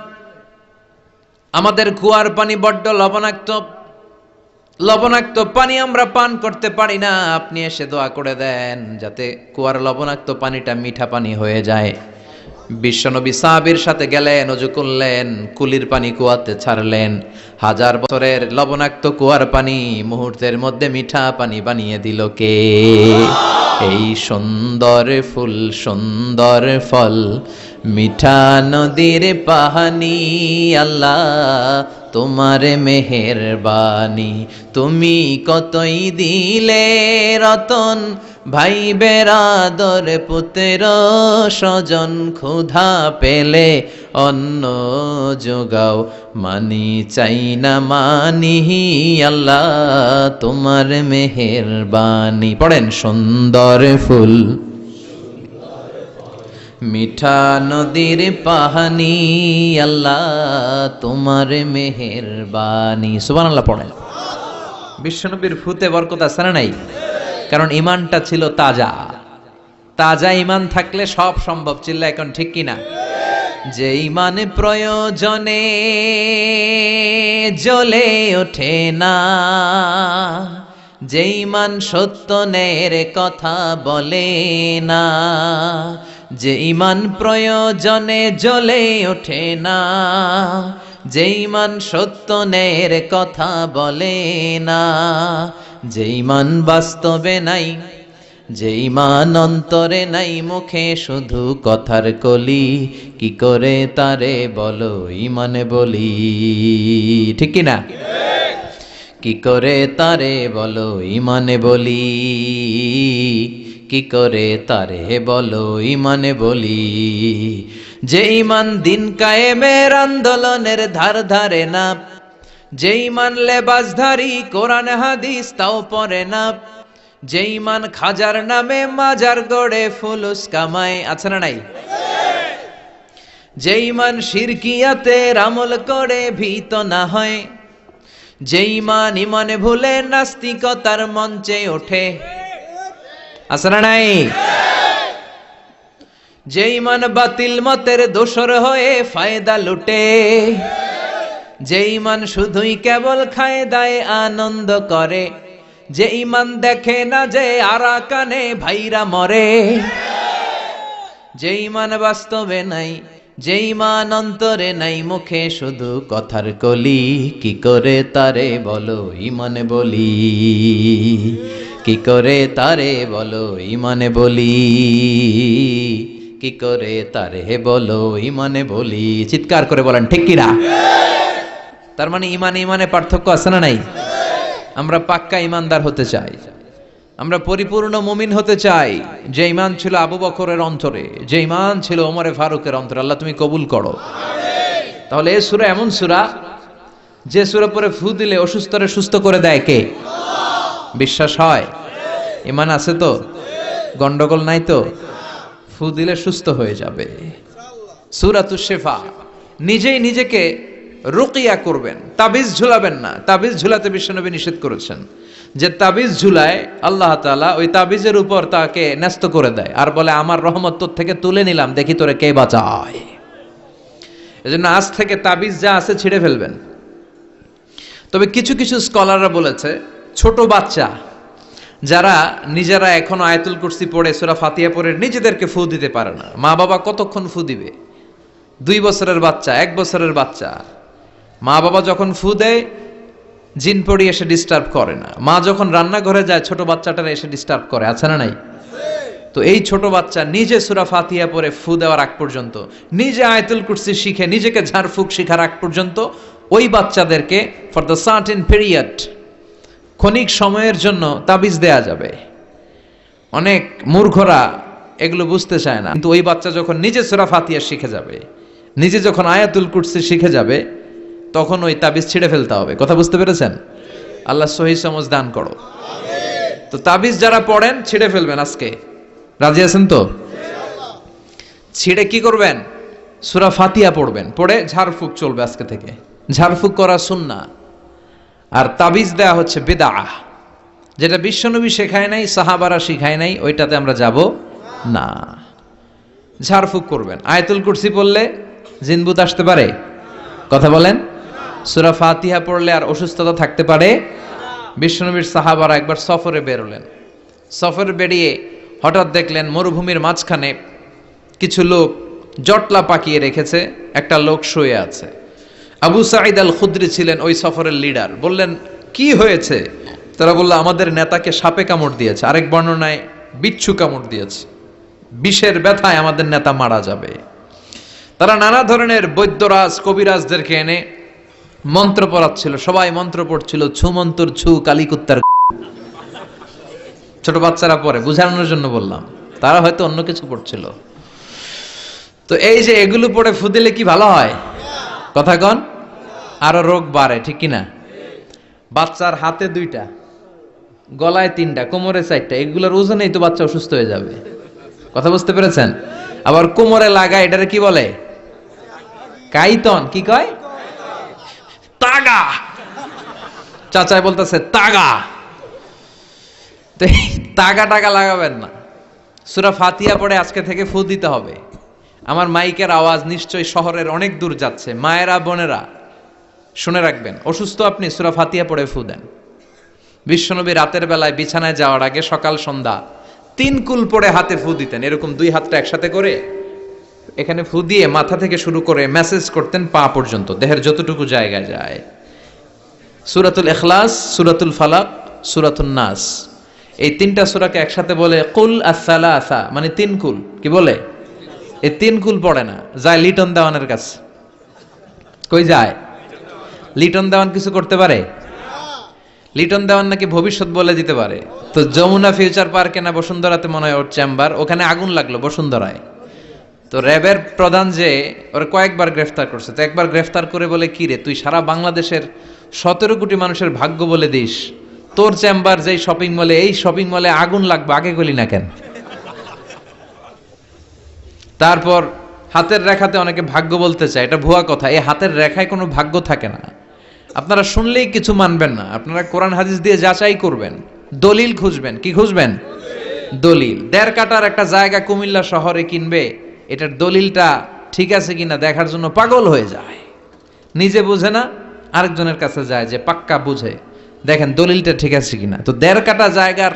আমাদের কুয়ার পানি বড্ড লবণাক্ত, লবণাক্ত পানি আমরা পান করতে পারি না, আপনি এসে দোয়া করে দেন যাতে কুয়ার লবণাক্ত পানিটা মিঠা পানি হয়ে যায়। বিশ্বনবী সাহাবীর সাথে গেলেন, ওযু করলেন, কুলির পানি কুয়াতে ছাড়লেন। 1000 বছরের লবণাক্ত কুয়ার পানি মুহূর্তের মধ্যে মিঠা পানি বানিয়ে দিল কে? এই সুন্দর ফুল সুন্দর ফল মিঠা নদীর পাহানি, আল্লাহ তোমার মেহেরবানি। তুমি কতই দিলে রতন, ভাই বেরাদর পুত্র স্বজন, ক্ষুধা পেলে অন্ন যোগাও, মানি চাই না মানি, আল্লাহ তোমার মেহেরবানি। পড়েন সুন্দর ফুল মিঠা নদীর পাহানি, আল্লাহ তোমার মেহেরবানি। সুবহানাল্লাহ পড়েন। বিশ্বনবীর ফুতে বরকত আছে না নাই? কারণ ঈমানটা ছিল তাজা। তাজা ঈমান থাকলে সব সম্ভব। চিল্লা এখন ঠিক কিনা? যে ঈমান প্রয়োজনে জ্বলে ওঠে না, যে ঈমান সত্য ন্যায়ের কথা বলে না, যে ইমান প্রয়োজনে জ্বলে ওঠে না, যে ইমান সত্য ন্যায়ের কথা বলে না, যে ইমান বাস্তবে নাই, যে ইমান অন্তরে নাই, মুখে শুধু কথার কলি, কি করে তারে বলো ইমানে বলি, ঠিক কি না? কি করে তারে বলো ইমানে বলি, কি করে তারে বলো ইমানে বলি। যে ইমান দিন কায়েমের আন্দোলনের ধার ধারে না, যে ইমান লেবাসধারী কোরআন হাদিস তাও পড়ে না, যে ইমান খাজার নামে মাজার গড়ে ফুলুস কামায়, আছে না নাই? যে ইমান শিরকিয়াতের আমল করে ভীত না হয়, যে ইমান ইমানে ভুলে নাস্তিকতার মঞ্চে ওঠে, আছে না নাই? যে ইমান বাতিল মতের দোসর হয়ে ফায়দা লুটে, যে ইমান শুধুই কেবল খায় দায় আনন্দ করে, যে ইমান দেখে না যে আরাকানে ভাইরা মরে, যে ইমান বাস্তবে নাই, যে ইমান অন্তরে নাই, মুখে শুধু কথার কলি, কি করে তারে বলো ইমানে বলি, কি করে তারে বলো ইমানে বলি, কি করে তারে বলো ইমানে বলি। চিৎকার করে বলেন ঠিক কিনা? তার মানে ইমানে ইমানে পার্থক্য আছে না নাই? আমরা পাক্কা ইমানদার হতে চাই, আমরা পরিপূর্ণ মুমিন হতে চাই। যে ইমান ছিল আবু বকরের অন্তরে, যে ইমান ছিল ওমরে ফারুকের অন্তরে, আল্লাহ তুমি কবুল করো। তাহলে এই সূরা এমন সূরা যে সূরা পরে ফু দিলে অসুস্থরে সুস্থ করে দেয় কে? বিশ্বাস হয়? ইমান আছে তো? গন্ডগোল নাই তো? ফু দিলে সুস্থ হয়ে যাবে। সূরাতুশ শিফা। নিজেই নিজেকে রুকিয়া করবেন, তাবিজ ঝুলাবেন না। তাবিজ ঝুলাতে বিশ্বনবী নিষেধ করেছেন। যে তাবিজ ঝুলায় আল্লাহ তাআলা ওই তাবিজের উপর তাকে ন্যস্ত করে দেয় আর বলে আমার রহমত তোর থেকে তুলে নিলাম, দেখি তোরে কে বাঁচায়। এজন্য আজ থেকে তাবিজ যা আছে ছিঁড়ে ফেলবেন। তবে কিছু কিছু স্কলাররা বলেছে ছোট বাচ্চা যারা নিজেরা এখনো আয়াতুল কুরসি পড়ে সূরা ফাতিহা পড়ে নিজেদেরকে ফু দিতে পারে না, মা বাবা কতক্ষণ ফু দিবে? 2 বছরের বাচ্চা, 1 বছরের বাচ্চা, মা বাবা যখন ফু দেয় জিন পড়ি এসে ডিস্টার্ব করে না। মা যখন রান্নাঘরে যায় ছোট বাচ্চাটারা এসে ডিস্টার্ব করে, আছে না নাই? তো এই ছোট বাচ্চা নিজে সূরা ফাতিহা পড়ে ফু দেওয়ার আগ পর্যন্ত, নিজে আয়াতুল কুরসি শিখে নিজেকে ঝাড়ফুঁক শিখার আগ পর্যন্ত ওই বাচ্চাদেরকে ফর দ্য সার্টেন পিরিয়ড, ক্ষণিক সময়ের জন্য তাবিজ দেয়া যাবে। অনেক মূর্খরা এগুলো বুঝতে চায় না, কিন্তু ওই বাচ্চা যখন নিজে সূরা ফাতিহা শিখে যাবে, নিজে যখন আয়াতুল কুরসি শিখে যাবে, তখন ওই তাবিজ ছিঁড়ে ফেলতে হবে। কথা বুঝতে পেরেছেন? আল্লাহ সহি সমঝ দান করো। তো তাবিজ যারা পড়েন ছিঁড়ে ফেলবেন আজকে, রাজি আছেন তো? ছিঁড়ে কি করবেন? সূরা ফাতিহা পড়বেন, পড়ে ঝাড়ফুঁক চলবে আজকে থেকে। ঝাড়ফুঁক করা সুন্নাহ। আর তাবিজ দেয়া হচ্ছে বিদআহ, যেটা বিশ্বনবী শেখায় নাই, সাহাবারা শিখায় নাই, ওইটাতে আমরা যাব না। ঝাড়ফুঁক করবেন। আয়াতুল কুরসি পড়লে জিনভূত আসতে পারে? কথা বলেন। সূরা ফাতিহা পড়লে আর অসুস্থতা থাকতে পারে? বিশ্বনবীর সাহাবারা একবার সফরে বেরোলেন। সফরে বেরিয়ে হঠাৎ দেখলেন মরুভূমির মাঝখানে কিছু লোক জটলা পাকিয়ে রেখেছে, একটা লোক শুয়ে আছে। আবু সাঈদ আল খুদরি ছিলেন ওই সফরের লিডার। বললেন কি হয়েছে? তারা বলল আমাদের নেতাকে সাপে কামড় দিয়েছে, আরেক বর্ণনায় বিচ্ছু কামড় দিয়েছে, বিষের ব্যথায় আমাদের নেতা মারা যাবে। তারা নানা ধরনের বৈদ্যরাজ কবিরাজদেরকে এনে মন্ত্র পড়াচ্ছিল, সবাই মন্ত্র পড়ছিল, ছু মন্তর ছু কালিকুত্তার। ছোট বাচ্চারা পড়ে, বুঝানোর জন্য বললাম, তারা হয়তো অন্য কিছু পড়ছিল। তো এই যে এগুলো পড়ে ফু দিলে কি ভালো হয়? কথা কন, আরো রোগ বাড়ে, ঠিক কিনা? বাচ্চার হাতে 2টা, গলায় 3টা, কোমরে 4টা, এগুলোর ওজনেই তো বাচ্চা অসুস্থ হয়ে যাবে। কথা বুঝতে পেরেছেন? আবার কোমরে লাগায়, এটারে কি বলে? কাইতন। কি কয়? তাগা। চাচাই বলতেছে তাগা। তো তাগা টাগা লাগাবেন না। সূরা ফাতিহা পড়ে আজকে থেকে ফু দিতে হবে। আমার মাইকের আওয়াজ নিশ্চয়ই শহরের অনেক দূর যাচ্ছে। মায়েরা বোনেরা শুনে রাখবেন, অসুস্থ আপনি সূরা ফাতিহা পড়ে ফু দেন। বিশ্বনবী রাতের বেলায় বিছানায় যাওয়ার আগে সকাল সন্ধ্যা 3 কুল পড়ে হাতে ফু দিতেন, এরকম 2 হাতটা একসাথে করে এখানে ফু দিয়ে মাথা থেকে শুরু করে মেসেজ করতেন পা পর্যন্ত, দেহের যতটুকু জায়গা যায়। সূরাতুল ইখলাস, সূরাতুল ফালাক, সূরাতুন নাস, এই 3টা সূরাকে একসাথে বলে কুল আস-সালাসা, মানে 3 কুল। কি বলে? এই 3 কুল পড়ে না, যায় লিটন দেওয়ানের কাছে। কই যায়? লিটন দেওয়ান কিছু করতে পারে? লিটন দেওয়ান নাকি ভবিষ্যৎ বলে দিতে পারে। তো যমুনা ফিউচার পার্কে না বসুন্ধরাতে মনে হয় ওর চেম্বার, ওখানে আগুন লাগলো বসুন্ধরায়। তো র্যাবের প্রধান যে ওরা কয়েকবার গ্রেফতার করছে, তো একবার গ্রেফতার করে বলে, কি রে তুই সারা বাংলাদেশের 17 কোটি মানুষের ভাগ্য বলে দিস, তোর চেম্বার যেই শপিং মলে, এই শপিং মলে আগুন লাগবে, আগে গলি না কেন? তারপর হাতের রেখাতে অনেকে ভাগ্য বলতে চায়, এটা ভুয়া কথা। এই হাতের রেখায় কোনো ভাগ্য থাকে না। আপনারা শুনলেই কিছু মানবেন না, আপনারা কোরআন হাদিস দিয়ে যাচাই করবেন, দলিল খুঁজবেন। কি খুঁজবেন? দলিল। 1.5 কাঠার একটা জায়গা কুমিল্লা শহরে কিনবে, এটার দলিলটা ঠিক আছে কিনা দেখার জন্য পাগল হয়ে যায়। নিজে বুঝে না, আরেকজনের কাছে যায় যে পাক্কা বুঝে, দেখেন দলিলটা ঠিক আছে কিনা। তো 1.5 কাঠা জায়গার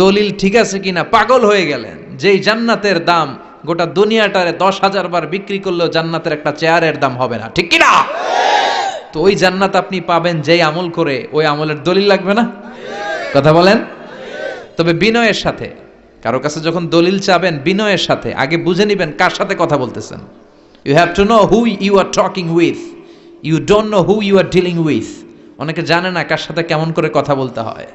দলিল ঠিক আছে কিনা পাগল হয়ে গেলেন। যেই জান্নাতের দাম গোটা দুনিয়াটারে 10,000 বার বিক্রি করলেও জান্নাতের একটা চেয়ারের দাম হবে না, ঠিক কিনা? তো ওই জান্নাত আপনি পাবেন যেই আমল করে, ওই আমলের দলিল লাগবে না? কথা বলেন। তবে বিনয়ের সাথে, কারো কাছে যখন দলিল চাবেন বিনয়ের সাথে আগে বুঝে নিবেন কার সাথে কথা বলতেছেন। You have to know who you are talking with, you don't know who you are dealing with. অনেকে জানে না কার সাথে কেমন করে কথা বলতে হয়।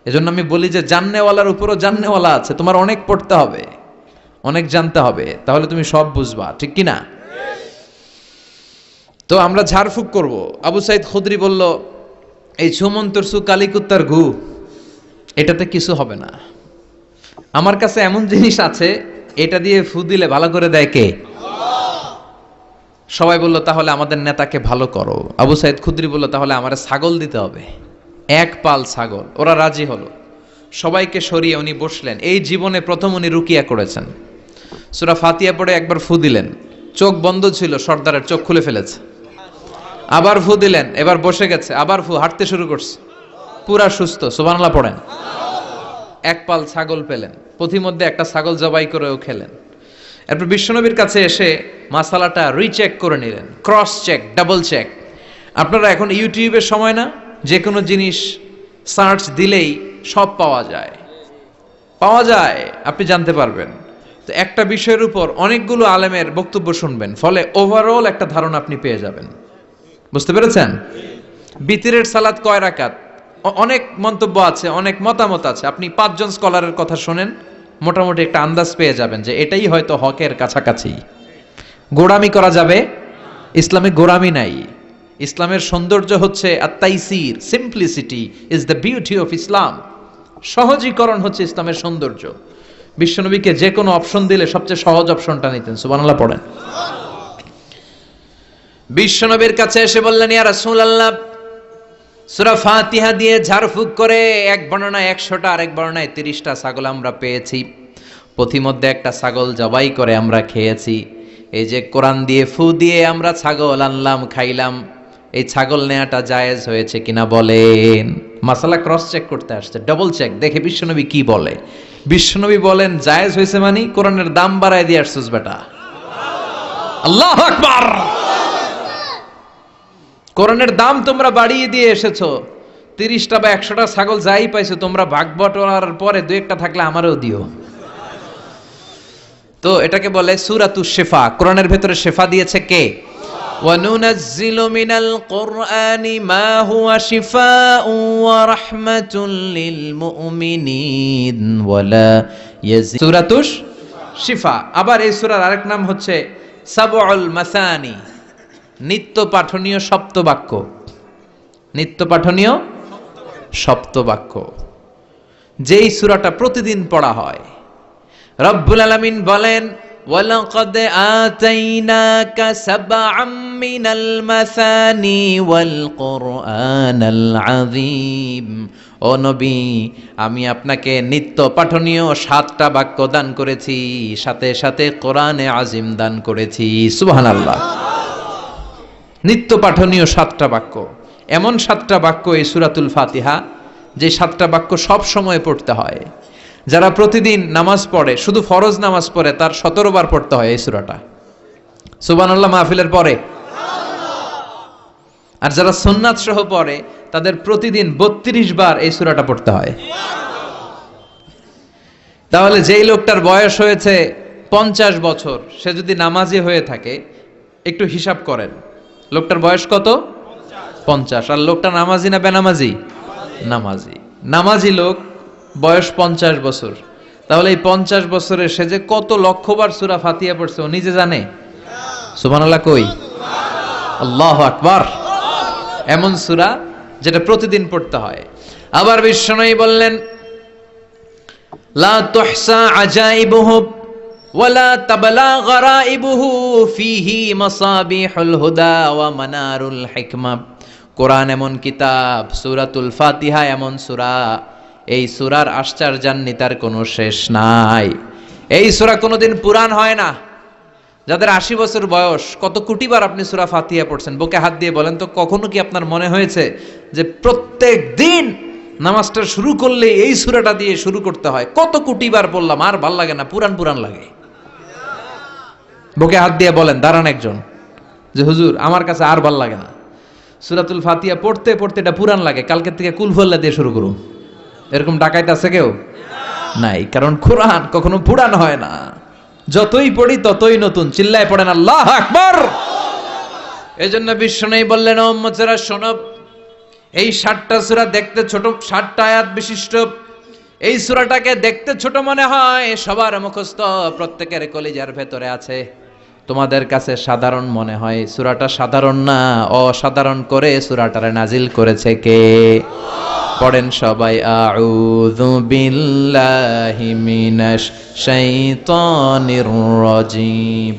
এজন্য আমি বলি যে জাননেওয়ালার উপরও জাননেওয়ালা আছে, তোমার অনেক পড়তে হবে, অনেক জানতে হবে, তাহলে তুমি সব বুঝবা, ঠিক কিনা? তো আমরা ঝাড়ফুঁক করব। আবু সাইদ খুদরি বলল, এই সুমন্তর সু কালিকুত্তার ঘু, এটাতে কিছু হবে না। আমার কাছে এমন জিনিস আছে, এটা দিয়ে ফু দিলে ভালো করে দেয় কে? সবাই বলল তাহলে আমাদের নেতাকে ভালো করো। আবু সাইদ খুদরি বলল তাহলে আমার ছাগল দিতে হবে, 1 পাল ছাগল। ওরা রাজি হলো, সবাইকে সরিয়ে উনি বসলেন। এই জীবনে প্রথম উনি রুকিয়া করেছেন। সূরা ফাতিহা পড়ে একবার ফু দিলেন, চোখ বন্ধ ছিল, সর্দারের চোখ খুলে ফেলেছে। আবার ফু দিলেন, এবার বসে গেছে, আবার ফু, হাঁটতে শুরু করছে, পুরা সুস্থ। সুবহানাল্লাহ পড়েন। 1 পাল ছাগল পেলেন, পথিমধ্যে একটা ছাগল জবাই করেও খেলেন। এরপর বিশ্বনবীর কাছে এসে মাসালাটা রিচেক করে নিলেন, ক্রস চেক, ডাবল চেক। আপনারা এখন ইউটিউবের সময় না, যে কোনো জিনিস সার্চ দিলেই সব পাওয়া যায়, আপনি জানতে পারবেন। তো একটা বিষয়ের উপর অনেকগুলো আলেমের বক্তব্য শুনবেন, ফলে ওভারঅল একটা ধারণা আপনি পেয়ে যাবেন। বুঝতে পেরেছেন? বিতিরের সালাত কয় রাকাত, অনেক মন্তব্য আছে, অনেক মতামত আছে। আপনি 5 জন স্কলারের কথা শুনেন, মোটামুটি একটা আন্দাজ পেয়ে যাবেন যে এটাই হয়তো হকের কাছাকাছি। গোড়ামি করা যাবে? ইসলামে গোড়ামি নাই। ইসলামের সৌন্দর্য হচ্ছে আত-তাইসির, simplicity is the beauty of Islam. সহজীকরণ হচ্ছে ইসলামের সৌন্দর্য। বিশ্বনবীকে যে কোনো অপশন দিলে সবচেয়ে সহজ অপশনটা নিতেন। সুবহানাল্লাহ পড়েন। বিশ্বনবীর কাছে এসে বললেন, ইয়া রাসূলুল্লাহ, সূরা ফাতিহা দিয়ে ঝাড়ফুঁক করে এক বর্ণনায় 100টা, আরেক বর্ণনায় 30টা ছাগল আমরা পেয়েছি। পথিমধ্যে একটা ছাগল জবাই করে আমরা খেয়েছি। এই যে কোরআন দিয়ে ফু দিয়ে আমরা ছাগল আনলাম, খাইলাম, এই ছাগল নেয়াটা জায়েজ হয়েছে কিনা বলেন। মাসালা ক্রস চেক করতে আসছে, ডাবল চেক, দেখে বিশ্বনবী কি বলে। বিশ্বনবী বলেন জায়েজ হয়েছে মানে কোরআনের দাম বাড়ায় দিয়ে আসছিস বেটা। আল্লাহু আকবার। কোরআনের দাম তোমরা বাড়িয়ে দিয়ে এসেছো। 30টা বা 100টা ছাগল যাই পাইছো তোমরা, ভাগ বটোয়ারার পরে 2-1টা থাকলে আমারও দিও। তো এটাকে বলে সূরাতুশ শিফা। কোরআনের ভেতরে শিফা দিয়েছে কে? ওয়ানুনাজ্জিলু মিনাল কুরআনি মা হুয়া শিফাউ ওয়া রাহমাতুল লিল মুমিনিন ওয়ালা ইয়াজিদ। সূরাতুশ শিফা। আবার এই সূরার আরেক নাম হচ্ছে সাবউল মাসানি, নিত্য পাঠনীয় সপ্তবাক্য। নিত্য পাঠনীয় সপ্তবাক্য, যেই সূরাটা প্রতিদিন পড়া হয়। রব্বুল আলামিন বলেন, ওয়ালাকাদ আতাইনাকা সাবআম মিনাল মাসানি ওয়াল কুরআনাল আযীম। ও নবী, আমি আপনাকে নিত্য পাঠনীয় 7টা বাক্য দান করেছি, সাথে সাথে কোরআনে আজিম দান করেছি। সুবহানাল্লাহ। নিত্য পাঠনীয় 7টা বাক্য। এমন 7টা বাক্য এই সূরাতুল ফাতিহা, যে 7টা বাক্য সব সময় পড়তে হয়। যারা প্রতিদিন নামাজ পড়ে, শুধু ফরজ নামাজ পড়ে, তার 17 বার পড়তে হয় এই সূরাটা। সুবহানাল্লাহ মাহফিলের পরে। আর যারা সুন্নাত সহ পড়ে তাদের প্রতিদিন 32 বার এই সূরাটা পড়তে হয়। তাহলে যেই লোকটার বয়স হয়েছে 50 বছর, সে যদি নামাজি হয়ে থাকে, একটু হিসাব করেন, লোকটার বয়স কত? 50। আর লোকটা নামাজি না বেনামাজি? নামাজি। নামাজি লোক, বয়স 50 বছর। তাহলে এই 50 বছরে সে যে কত লক্ষবার সূরা ফাতিহা পড়ছে ও নিজে জানে? সুবহানাল্লাহ কই? আল্লাহু আকবার। এমন সূরা যেটা প্রতিদিন পড়তে হয়। আবার বিশ্বনবী বললেন, লা তুহসা আজাইবুহু ওয়ালা তাবলা গরাইবুহু ফিহি মাসাবিহুল হুদা ওয়া মানারুল হিকমা। কোরআন এমন কিতাব, সূরাতুল ফাতিহা এমন সূরা, এই সূরার আশ্চর্যান্বিতার কোনো শেষ নাই। এই সূরা কোনোদিন পুরান হয় না। যাদের 80 বছর বয়স, কত কোটিবার আপনি সূরা ফাতিহা পড়ছেন? বুকে হাত দিয়ে বলেন তো, কখনো কি আপনার মনে হয়েছে যে প্রত্যেক দিন নামাজটা শুরু করলে এই সূরাটা দিয়ে শুরু করতে হয়? কত কোটিবার বললাম, আর ভাল লাগে না, পুরান পুরান লাগে। বুকে হাত দিয়ে বলেন, দাঁড়ান একজন, যে হুজুর আমার কাছে আর ভাল লাগে না, সূরাতুল ফাতিহা পড়তে পড়তে এটা পুরান লাগে, কালকের থেকে কুল হুয়াল্লাহ দিয়ে শুরু করুন। এরকম ডাকাইতে আছে কেউ? নাই। কারণ কোরআন কখনো পুরান হয় না, যতই পড়ি ততই নতুন। চিল্লায় পড়েন আল্লাহু আকবার। এজন্য বিশ্বনবী বললেন, ও উম্মতেরা শোনো, এই 60টা সূরা দেখতে ছোট, 60টা আয়াত বিশিষ্ট এই সূরাটাকে দেখতে ছোট মনে হয়, সবার মুখস্থ, প্রত্যেকের কলিজার ভেতরে আছে। তোমাদের কাছে সাধারণ মনে হয়, সূরাটা সাধারণ না, অসাধারণ করে সূরাটারে নাজিল করেছে কে? পড়েন সবাই, আউযু বিল্লাহি মিনাশ শাইতানির রাজিম,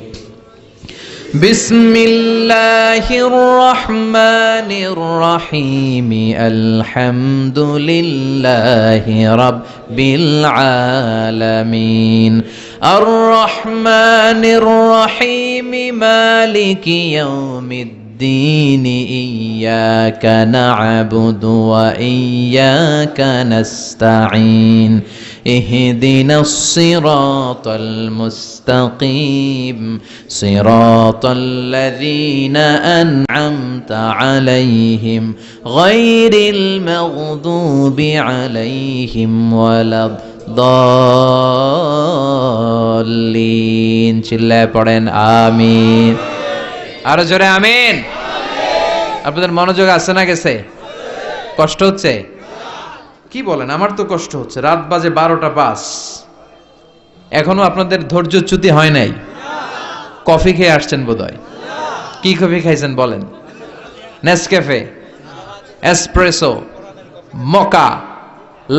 বিসমিল্লাহির রহমানির রহিম, আলহামদুলিল্লাহি রাব্বিল আলামিন, আর রহমানির রহিম, মালিকি ইয়াউমিদ্দিন, ইয়্যাকা না'বুদু ওয়া ইয়্যাকা নাস্তাঈন, ইহদিনাস সিরাতাল মুস্তাকিম, সিরাতাল্লাযীনা আন'আমতা আলাইহিম, গায়রিল মাগদুবি আলাইহিম ওয়ালাদ-দাল্লিন। চিল্লায় পড়েন আমিন। আরো জোরে আমিন। আপনাদের মনোযোগ আছে না গেছে? কষ্ট হচ্ছে? কি বলেন? আমার তো কষ্ট হচ্ছে। রাত বাজে 12টা 5, এখনো আপনাদের ধৈর্যচ্যুতি হয় নাই? কফি খেয়ে আসছেন বোধহয়। কি কফি খাইছেন বলেন? Nescafe, espresso, মকা,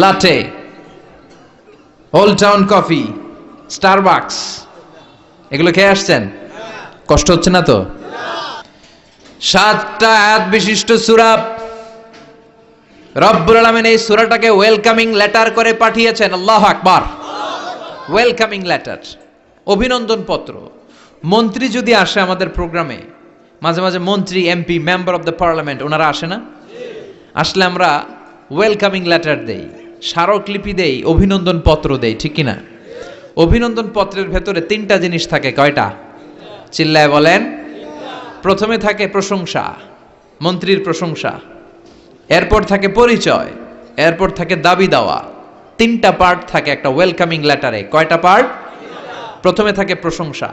লাটে, old town coffee, Starbucks, এগুলো খেয়ে আসছেন? কষ্ট হচ্ছে না তো? 7টা আয়াত বিশিষ্ট সূরা। রব্বুল আলামিন এই সূরাটাকে ওয়েলকামিং লেটার করে পাঠিয়েছেন। আল্লাহু আকবার। ওয়েলকামিং লেটার, অভিনন্দন পত্র। মন্ত্রী যদি আসে আমাদের প্রোগ্রামে, মাঝে মাঝে মন্ত্রী, MP, member of the parliament, ওনারা আসে না? আসলে আমরা ওয়েলকামিং লেটার দেই, স্মারকলিপি দেই, অভিনন্দন পত্র দেই, ঠিক কিনা? অভিনন্দন পত্রের ভেতরে 3টা জিনিস থাকে। কয়টা? চিল্লায় বলেন। প্রথমে থাকে প্রশংসা, মন্ত্রীর প্রশংসা, এরপর থাকে পরিচয়, এরপর থাকে দাবি দেওয়া। 3টা পার্ট থাকে একটা ওয়েলকামিং লেটারে। কয়টা পার্ট? প্রথমে থাকে প্রশংসা।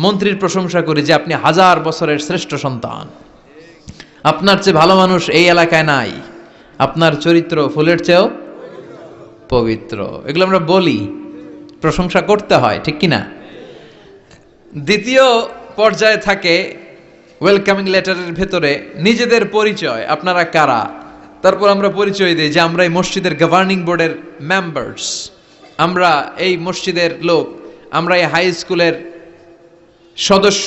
মন্ত্রীর প্রশংসা করি যে আপনি 1000 বছরের শ্রেষ্ঠ সন্তান, আপনার চেয়ে ভালো মানুষ এই এলাকায় নাই, আপনার চরিত্র ফুলের চেয়েও পবিত্র। এগুলো আমরা বলি, প্রশংসা করতে হয়, ঠিক কিনা? দ্বিতীয় পর্যায়ে থাকে ওয়েলকামিং লেটারের ভেতরে নিজেদের পরিচয়, আপনারা কারা। তারপর আমরা পরিচয় দিই যে আমরা এই মসজিদের গভর্নিং বোর্ডের মেম্বার্স, আমরা এই মসজিদের লোক, আমরা এই হাই স্কুলের সদস্য,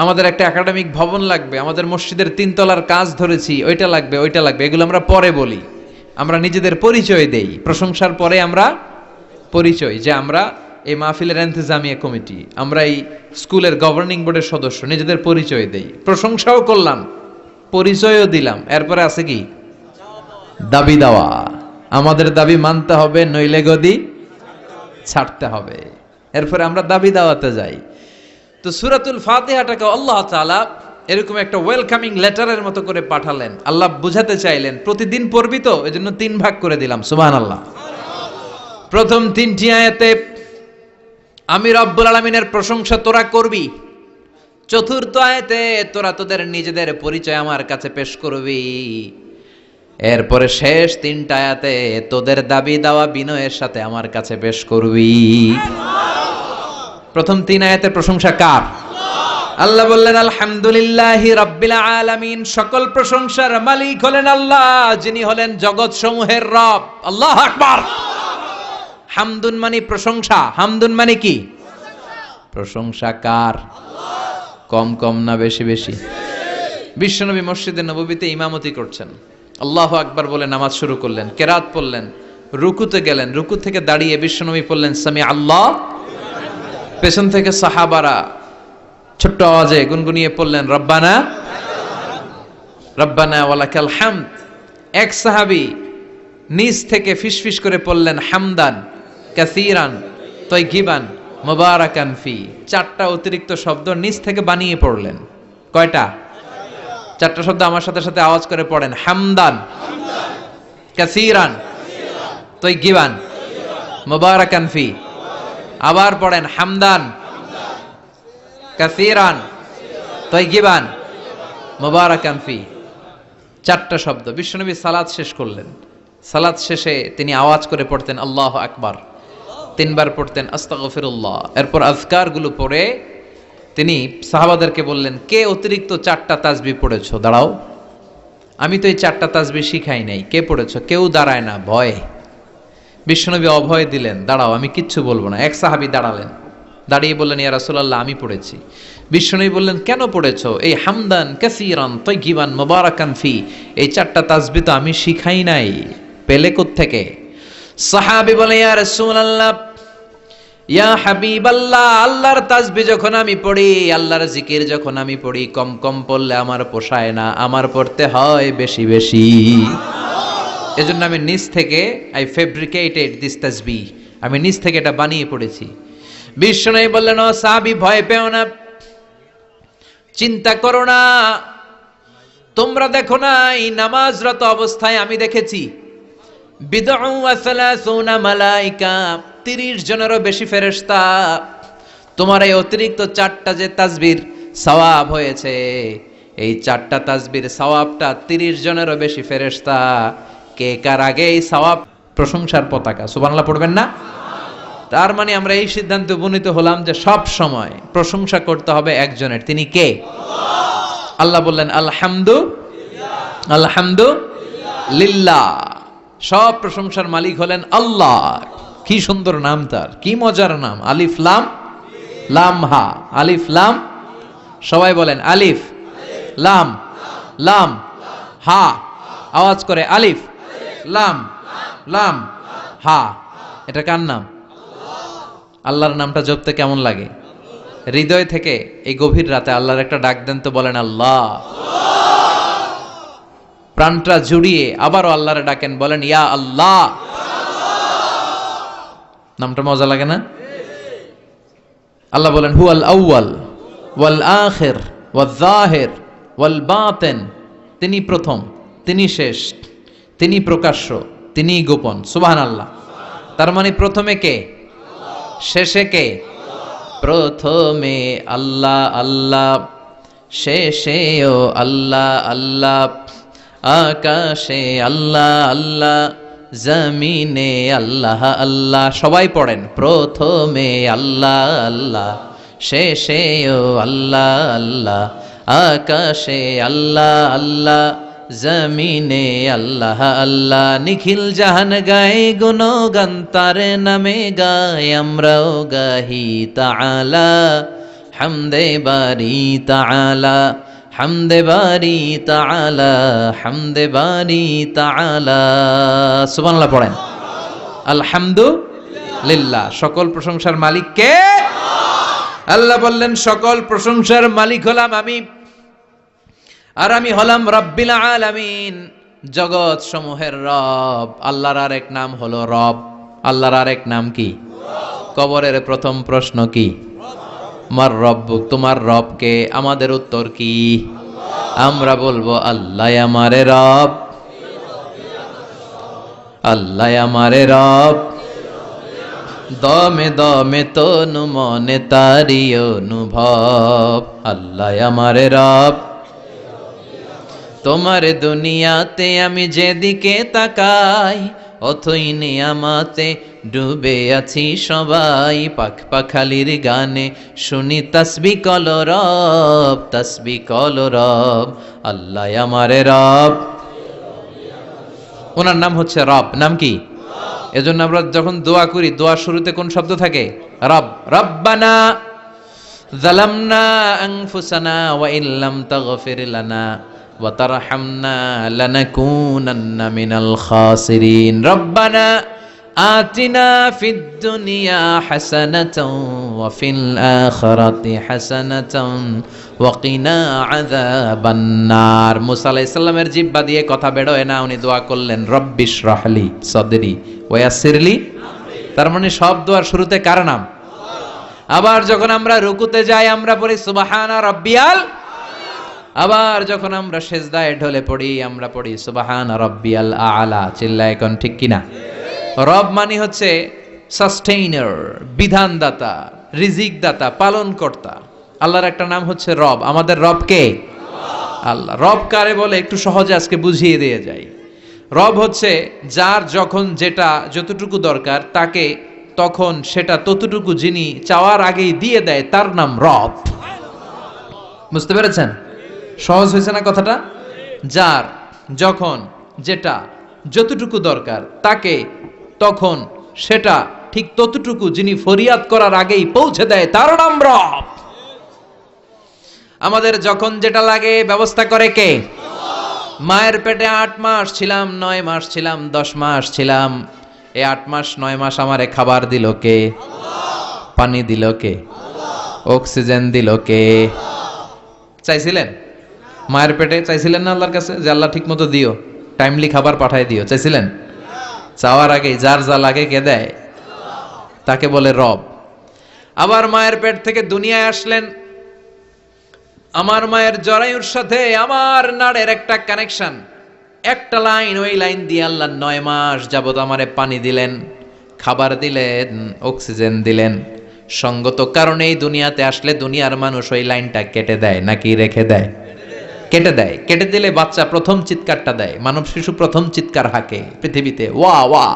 আমাদের একটা একাডেমিক ভবন লাগবে, আমাদের মসজিদের 3 তলার কাজ ধরেছি, ওইটা লাগবে, ওইটা লাগবে। এগুলো আমরা পরে বলি, আমরা নিজেদের পরিচয় দেই। প্রশংসার পরে আমরা পরিচয়, যে আমরা এই মাহফিলের ইন্তেজামিয়া কমিটি, আমরা এই স্কুলের গভর্নিং বোর্ডের সদস্য, নিজেদের পরিচয় দেই। প্রশংসাও করলাম, পরিচয়ও দিলাম। এরপরে আছে কি? দাবি দেওয়া। আমাদের দাবি মানতে হবে, নইলে গদি ছাড়তে হবে, এরপরে আমরা দাবি দাওয়াতে যাই। তো সূরাতুল ফাতিহাটাকে আল্লাহ তাআলা এরকম একটা ওয়েলকামিং লেটারের মতো করে পাঠালেন। আল্লাহ বুঝাতে চাইলেন প্রতিদিন পড়বি তো, এজন্য 3 ভাগ করে দিলাম। সুবহানাল্লাহ। প্রথম 3টি আয়াতে আমি রব্বুল আলামিনের প্রশংসা তোরা করবি। চতুর্থ আয়াতে তোরা তোদের নিজেদের পরিচয় আমার কাছে পেশ করবি। এরপরে শেষ 3টা আয়াতে তোদের দাবি দাওয়া বিনয়ের সাথে আমার কাছে পেশ করবি। প্রথম 3 আয়াতে প্রশংসা কার? আল্লাহ বললেন আলহামদুলিল্লাহি রাব্বিল আলামিন, সকল প্রশংসার মালিক হলেন আল্লাহ, যিনি হলেন জগৎ সমূহের রব। আল্লাহু আকবার। হামদুন মানে প্রশংসা। হামদুন মানে কি? প্রশংসা কার? কম কম না বেশি বেশি? বিশ্বনবী মসজিদে নববীতে ইমামতি করছেন, আল্লাহু আকবার বলে নামাজ শুরু করলেন, কেরাত পড়লেন, রুকুতে গেলেন, রুকু থেকে দাঁড়িয়ে বিশ্বনবী পড়লেন সামি আল্লাহ। পেছন থেকে সাহাবারা ছোট্ট আওয়াজে গুনগুনিয়ে পড়লেন রব্বানা রব্বানা ওয়ালাকাল হামদ। এক সাহাবী নিজ থেকে ফিসফিস করে পড়লেন হামদান কাসীরান তাইয়িবান মুবারাকান ফি। 4টা অতিরিক্ত শব্দ নিজ থেকে বানিয়ে পড়লেন। কয়টা? 4টা শব্দ আমার সাথে সাথে আওয়াজ করে পড়েন। হামদান কাসীরান তাইয়িবান মুবারাকান ফি। আবার পড়েন হামদান কাসীরান তাইয়িবান মুবারাকান ফি। 4টা শব্দ। বিশ্বনবী সালাত শেষ করলেন। সালাত শেষে তিনি আওয়াজ করে পড়তেন আল্লাহু আকবার, 3 বার পড়তেন আস্তাগফিরুল্লাহ। এরপর আজকারগুলো পড়ে তিনি সাহাবাদেরকে বললেন, কে অতিরিক্ত 4টা তাসবিহ পড়েছো? দাঁড়াও, আমি তো এই 4টা তাসবিহ শিখাই নাই, কে পড়েছো? কেউ দাঁড়ায় না, ভয়। বিশ্বনবী অভয় দিলেন, দাঁড়াও আমি কিচ্ছু বলবো না। এক সাহাবী দাঁড়ালেন, দাঁড়িয়ে বললেন ইয়া রাসূলুল্লাহ আমি পড়েছি। বিশ্বনবী বললেন কেন পড়েছো? এই হামদান কাসীরান তাইয়িবান মুবারাকান ফি, এই 4টা তাসবিহ তো আমি শিখাই নাই, পেলে কোত্থেকে? সাহাবী বলে ইয়া রাসূলুল্লাহ ইয়া হাবিবাল্লাহ, আল্লাহর তাসবিহ যখন আমি পড়ি, আল্লাহর জিকির যখন আমি পড়ি, কম কম পড়লে আমার পোষায় না, আমার পড়তে হয় বেশি বেশি। এজন্য আমি নিজ থেকে আই ফেব্রিকেটেড দিস তাসবিহ, আমি নিজ থেকে এটা বানিয়ে পড়েছি। বিশ্বনবী বললেন ও সাহাবী ভয় পেও না, চিন্তা করো না, তোমরা দেখো না এই নামাজরত অবস্থায় আমি দেখেছি বিদউ ওয়া সালাসুনা মালাইকা, 30 জনেরও বেশি ফেরেশতা। তোমার এই অতিরিক্ত 4টা যে তাসবির সওয়াব হয়েছে, এই 4টা তাসবির সওয়াবটা 30 জনেরও বেশি ফেরেশতা। কে কার আগে এই সওয়াব? প্রশংসার পতাকা। সুবহানাল্লাহ পড়বেন না? তার মানে আমরা এই সিদ্ধান্তে উপনীত হলাম যে সব সময় প্রশংসা করতে হবে একজনের। তিনি কে? আল্লাহ বললেন আলহামদুলিল্লাহ, সব প্রশংসার মালিক হলেন আল্লাহ। কি সুন্দর নাম তার, কি মজার নাম। আলিফ লাম লাম হা, আলিফ লাম। সবাই বলেন আলিফ লাম লাম হা, আওয়াজ করে আলিফ লাম লাম হা। এটা কার নাম? আল্লাহর নামটা জপতে কেমন লাগে? হৃদয় থেকে এই গভীর রাতে আল্লাহর একটা ডাক দেন তো, বলেন আল্লাহ। প্রাণটা জুড়িয়ে আবারও আল্লাহরে ডাকেন, বলেন ইয়া আল্লাহ। নামটা মজা লাগে না? আল্লাহ বলেন হুয়াল আউয়াল ওয়াল আখির ওয়াল যাহির ওয়াল বাতিন, তিনি প্রথম, তিনি শেষ, তিনি প্রকাশ্য, তিনি গোপন। সুবহানাল্লাহ। তার মানে প্রথমে কে, শেষে কে? প্রথমে আল্লাহ আল্লাহ, শেষেও আল্লাহ আল্লাহ, আকাশে আল্লাহ আল্লাহ, জমিনে আল্লাহ আল্লাহ। সবাই পড়েন প্রথমে আল্লাহ আল্লাহ, শেষেও আল্লাহ আল্লাহ, আকাশে আল্লাহ আল্লাহ, জমিনে আল্লাহ আল্লাহ। নিখিল জাহান গায়ে গুণগান তার নামে গায়, আমরাও গাহি তাআলা হামদে বারি তাআলা, হামদে বারি তাআলা, হামদে বারি তাআলা। সুবহানাল্লাহ পড়েন। আলহামদুলিল্লাহ, সকল প্রশংসার মালিক কে? আল্লাহ বললেন সকল প্রশংসার মালিক হলাম আমি, আর আমি হলাম রব্বিল আলামিন, জগৎ সমূহের রব। আল্লাহর আরেক নাম হলো রব। আল্লাহর আরেক নাম কি? কবরের প্রথম প্রশ্ন কি? মার রব্বুক, তোমার রবকে? আমাদের উত্তর কি? আমরা বলবো আল্লাহ আমারে রব, আল্লাহ আমারে রব। দমে দমে তনু মনে তারি অনুভব, আল্লাহ আমারে রব। তোমার দুনিয়াতে আমি যেদিকে তাকাই, অথই নিয়ামাতে ডুবে আছি সবাই। পাখ পাখালির গানে শুনি তাসবিহ কলো রব, তাসবিহ কলো রব, আল্লাহ আমারে রব। ওনার নাম হচ্ছে রব। নাম কি? এজন্য আমরা যখন দোয়া করি, দোয়ার শুরুতে কোন শব্দ থাকে? রব। রব্বানা যালামনা আনফুসানা ওয়া ইল্লাম তাগফির লানা ওয়া তারহামনা লানাকুনান্না মিনাল খাসিরিন। রব্বানা আতিনা ফিদ দুনিয়া হাসানাতাও ওয়া ফিল আখিরাতি হাসানাতাও ওয়া কিনা আযাবান নার। মুসা আলাইহিস সালামের জিহ্বা দিয়ে কথা বের হয় না, উনি দোয়া করলেন রব্বিশ রাহলি সাদরি ওয়া ইয়াসসিরলি আমরি। তার মানে সব দোয়ার শুরুতে কার নাম? আবার যখন আমরা রুকুতে যাই আমরা পড়ি সুবহানা রাব্বিয়াল। আবার যখন আমরা সিজদায় ঢলে পড়ি আমরা পড়ি সুবহানা রাব্বিয়াল আ'লা। চিল্লায় কোন ঠিক কিনা? রব মানে হচ্ছে সাস্টেইনার, বিধানদাতা, রিজিক দাতা, পালন কর্তা। আল্লাহর একটা নাম হচ্ছে রব। আমাদের রব কে? আল্লাহ। রব কারে বলে একটু সহজে আজকে বুঝিয়ে দিয়ে যাই। রব হচ্ছে যার যখন যেটা যতটুকু দরকার তাকে তখন সেটা ততটুকু যিনি চাওয়ার আগেই দিয়ে দেয়, তার নাম রব। বুঝতে পেরেছেন? সহজ হয়েছে না কথাটা? যার যখন যেটা যতটুকু দরকার তাকে তখন সেটা ঠিক ততটুকু যিনি ফরিয়াদ করার আগেই পৌঁছে দেয়, তার নাম রব। আমাদের যখন যেটা লাগে ব্যবস্থা করে কে? মায়ের পেটে 8 মাস ছিলাম, 9 মাস ছিলাম, 10 মাস ছিলাম। এই 8 মাস 9 মাস আমারে খাবার দিল কে? পানি দিল কে? অক্সিজেন দিল কে? চাইছিলেন? মায়ের পেটে চাইছিলেন না আল্লাহর কাছে যে আল্লাহ ঠিক মতো দিও, টাইমলি খাবার পাঠায় দিও? চাইছিলেন? চাওয়ার আগে যার যা লাগে কে দেয়? তাকে বলে রব। আবার মায়ের পেট থেকে দুনিয়ায় আসলেন। আমার মায়ের জরায়ুর সাথে আমার নাড়ের একটা কানেকশন, একটা লাইন, ওই লাইন দিয়ে আল্লাহ 9 মাস যাবত আমারে পানি দিলেন, খাবার দিলেন, অক্সিজেন দিলেন। সঙ্গত কারণেই দুনিয়াতে আসলে দুনিয়ার মানুষ ওই লাইনটা কেটে দেয় নাকি রেখে দেয়? কেটে দেয়। কেটে দিলে বাচ্চা প্রথম চিৎকারটা দেয়, মানব শিশু প্রথম চিৎকার হাঁকে পৃথিবীতে, ওয়া ওয়া।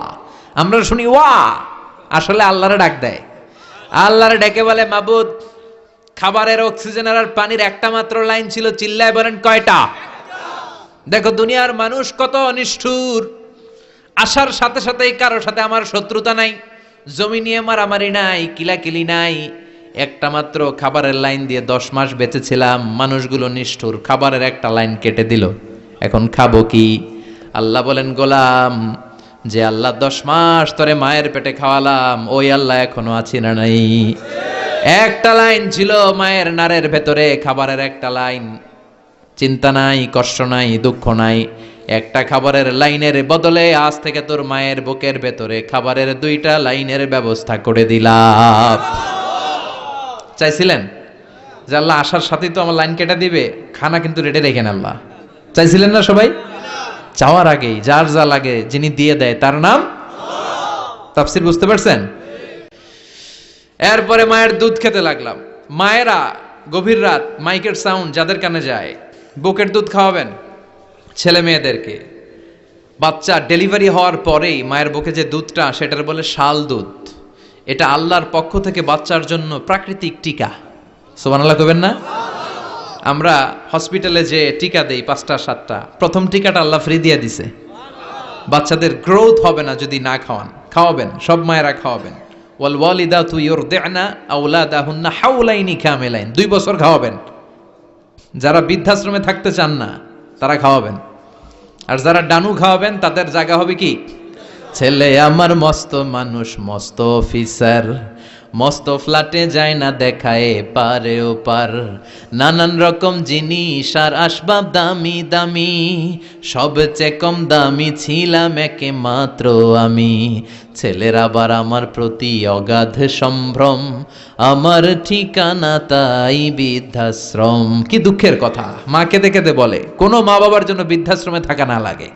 আমরা শুনি ওয়া, আসলে আল্লাহরে ডাক দেয়। আল্লাহরে ডেকে বলে মাবুদ, খাবারের, অক্সিজেনের আর পানির একটা মাত্র লাইন ছিল, চিল্লায় বলেন কয়টা? দেখো দুনিয়ার মানুষ কত নিষ্ঠুর। আসার সাথে সাথেই কারোর সাথে আমার শত্রুতা নাই, জমি নিয়ে মারামারি নাই, কিলাকিলি নাই। একটা মাত্র খাবারের লাইন দিয়ে 10 মাস বেঁচেছিলাম। মানুষগুলো নিষ্ঠুর, খাবারের একটা লাইন কেটে দিল, এখন খাবো কি? আল্লাহ বলেন গোলাম, যে আল্লাহ 10 মাস ধরে মায়ের পেটে খাওয়ালাম, ওই আল্লাহ এখনো আছি না নাই? একটা লাইন ছিল মায়ের নারের ভেতরে, খাবারের একটা লাইন। চিন্তা নাই, কষ্ট নাই, দুঃখ নাই। একটা খাবারের লাইনের বদলে আজ থেকে তোর মায়ের বুকের ভেতরে খাবারের 2টা লাইনের ব্যবস্থা করে দিলাম। চাইছিলেন যে আল্লাহ আসার সাথেই তো আমার লাইন কেটে দিবে, খানা কিন্তু রেডি রেখেন আল্লাহ? চাইছিলেন না সবাই? চাওয়ার আগেই যার যা লাগে যিনি দিয়ে দেয়, তার নাম তাফসীর। বুঝতে পারছেন? এরপরে মায়ের দুধ খেতে লাগলাম। মায়েরা গভীর রাত মাইকের সাউন্ড যাদের কানে যায়, বুকের দুধ খাওয়াবেন ছেলে মেয়েদেরকে। বাচ্চা ডেলিভারি হওয়ার পরেই মায়ের বুকে যে দুধটা, সেটার বলে শাল দুধ। এটা আল্লাহর পক্ষ থেকে বাচ্চার জন্য প্রাকৃতিক টিকা। সুবহানাল্লাহ কইবেন না? আমরা হসপিটালে যে টিকা দেই 5টা 7টা, প্রথম টিকাটা আল্লাহ ফ্রি দিয়ে দিছে। বাচ্চাদের গ্রোথ হবে না যদি না খাওয়ান। খাওয়াবেন, সব মায়েরা খাওয়াবেন। ওয়াল ওয়ালিদাতু ইউরদি'না আওলাদাহুন্না হাওলাইনি কামিলাইন, 2 বছর খাওয়াবেন। যারা বৃদ্ধাশ্রমে থাকতে চান না তারা খাওয়াবেন। আর যারা ডানু খাওয়াবেন তাদের জায়গা হবে কি? ছেলে আমার মস্ত মানুষ, মস্ত অফিসার, মস্ত ফ্ল্যাটে যায় না দেখায় পারে ও পার, নানান রকম জিনিস আর আসবাব দামি দামি, সবচেয়ে কম দামি ছিলাম একে মাত্র আমি। ছেলের আবার আমার প্রতি অগাধ সম্ভ্রম, আমার ঠিকানা তাই বৃদ্ধাশ্রম। কি দুঃখের কথা, মা কেঁদে কেঁদে বলে কোনো মা বাবার জন্য বৃদ্ধাশ্রমে থাকা না লাগে,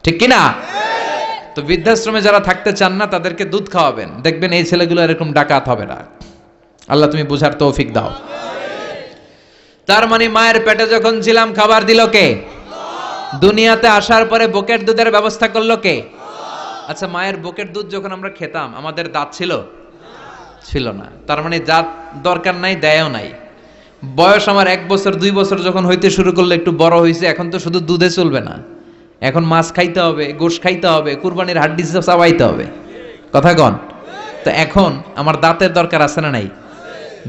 ঠিক কিনা? তো বৃদ্ধাশ্রমে যারা থাকতে চান না তাদেরকে দুধ খাওয়াবেন, দেখবেন এই ছেলেগুলো এরকম ডাকাত হবে না। আল্লাহ তুমি বুঝার তৌফিক দাও। তার মানে মায়ের পেটে যখন ছিলাম খাবার দিল কে? দুনিয়াতে আসার পরে বুকের দুধের ব্যবস্থা করলো কে? আচ্ছা, মায়ের বুকের দুধ যখন আমরা খেতাম আমাদের দাঁত ছিল না, তার মানে দাঁত দরকার নাই, দেয়ও নাই। বয়স আমার 1 বছর 2 বছর যখন হইতে শুরু করলো, একটু বড় হয়েছে, এখন তো শুধু দুধে চলবে না, এখন মাছ খাইতে হবে, গোশ খাইতে হবে, কুরবানির হাড্ডি চাবাইতে হবে, কথা কন। তো এখন আমার দাঁতের দরকার আছে না নাই?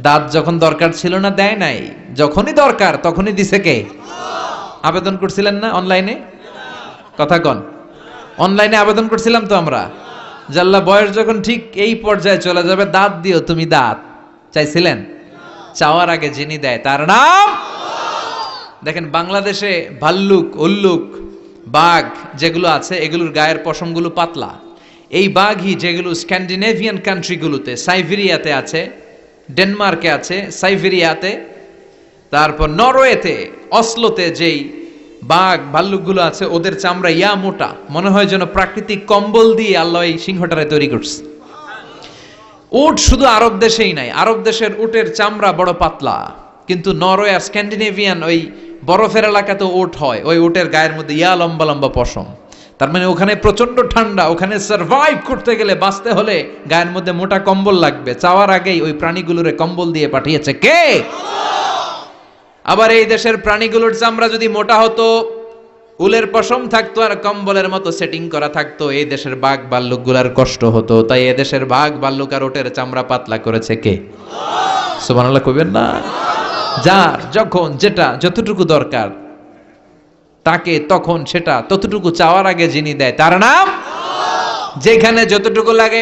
দাঁত যখন দরকার ছিল না দেয় নাই, যখনই দরকার তখনই দিছে কে? আবেদন করছিলেন না অনলাইনে? কথা কন, অনলাইনে আবেদন করছিলাম তো আমরা, জাল্লা বয়স যখন ঠিক এই পর্যায়ে চলে যাবে দাঁত দিও তুমি, দাঁত চাইছিলেন? চাওয়ার আগে যিনি দেয় তার নাম। দেখেন বাংলাদেশে ভাল্লুক, উল্লুক, বাঘ যেগুলো আছে এগুলোর গায়ের পশমগুলো পাতলা। এই বাঘই যেগুলো স্ক্যান্ডিনেভিয়ান কান্ট্রিগুলোতে, সাইবেরিয়াতে আছে, ডেনমার্কে আছে, সাইবেরিয়াতে, তারপর নরওয়েতে, অসলোতে যেই বাঘ ভাল্লুকগুলো আছে ওদের চামড়া ইয়া মোটা, মনে হয় যেন প্রাকৃতিক কম্বল দিয়ে আল্লাহ এই সিংহটারে তৈরি করছে। উট শুধু আরব দেশেই নাই, আরব দেশের উটের চামড়া বড় পাতলা, কিন্তু নরওয়ে আর স্ক্যান্ডিনেভিয়ান ওই বরফের এলাকাতে উট হয়, ওই উটের গায়ের মধ্যে ইয়া লম্বা লম্বা পশম। তার মানে ওখানে প্রচন্ড ঠান্ডা, ওখানে সার্ভাইভ করতে গেলে, বাঁচতে হলে গায়ের মধ্যে মোটা কম্বল লাগবে। চাওয়ার আগেই ওই প্রাণীগুলোরে কম্বল দিয়ে পাঠিয়েছে কে? আবার এই দেশের প্রাণীগুলোর চামড়া যদি মোটা হতো, উলের পশম থাকতো আর কম্বলের মতো সেটিং করা থাকতো, এই দেশের বাঘ ভাল্লুকগুলার কষ্ট হতো। তাই এই দেশের বাঘ ভাল্লুক আর ওটের চামড়া পাতলা করেছে কে? সুবহানাল্লাহ কইবেন না? যার যখন যেটা যতটুকু দরকার তাকে তখন সেটা ততটুকু চাওয়ার আগে যিনি দেয় তার নাম। যেখানে যতটুকু লাগে,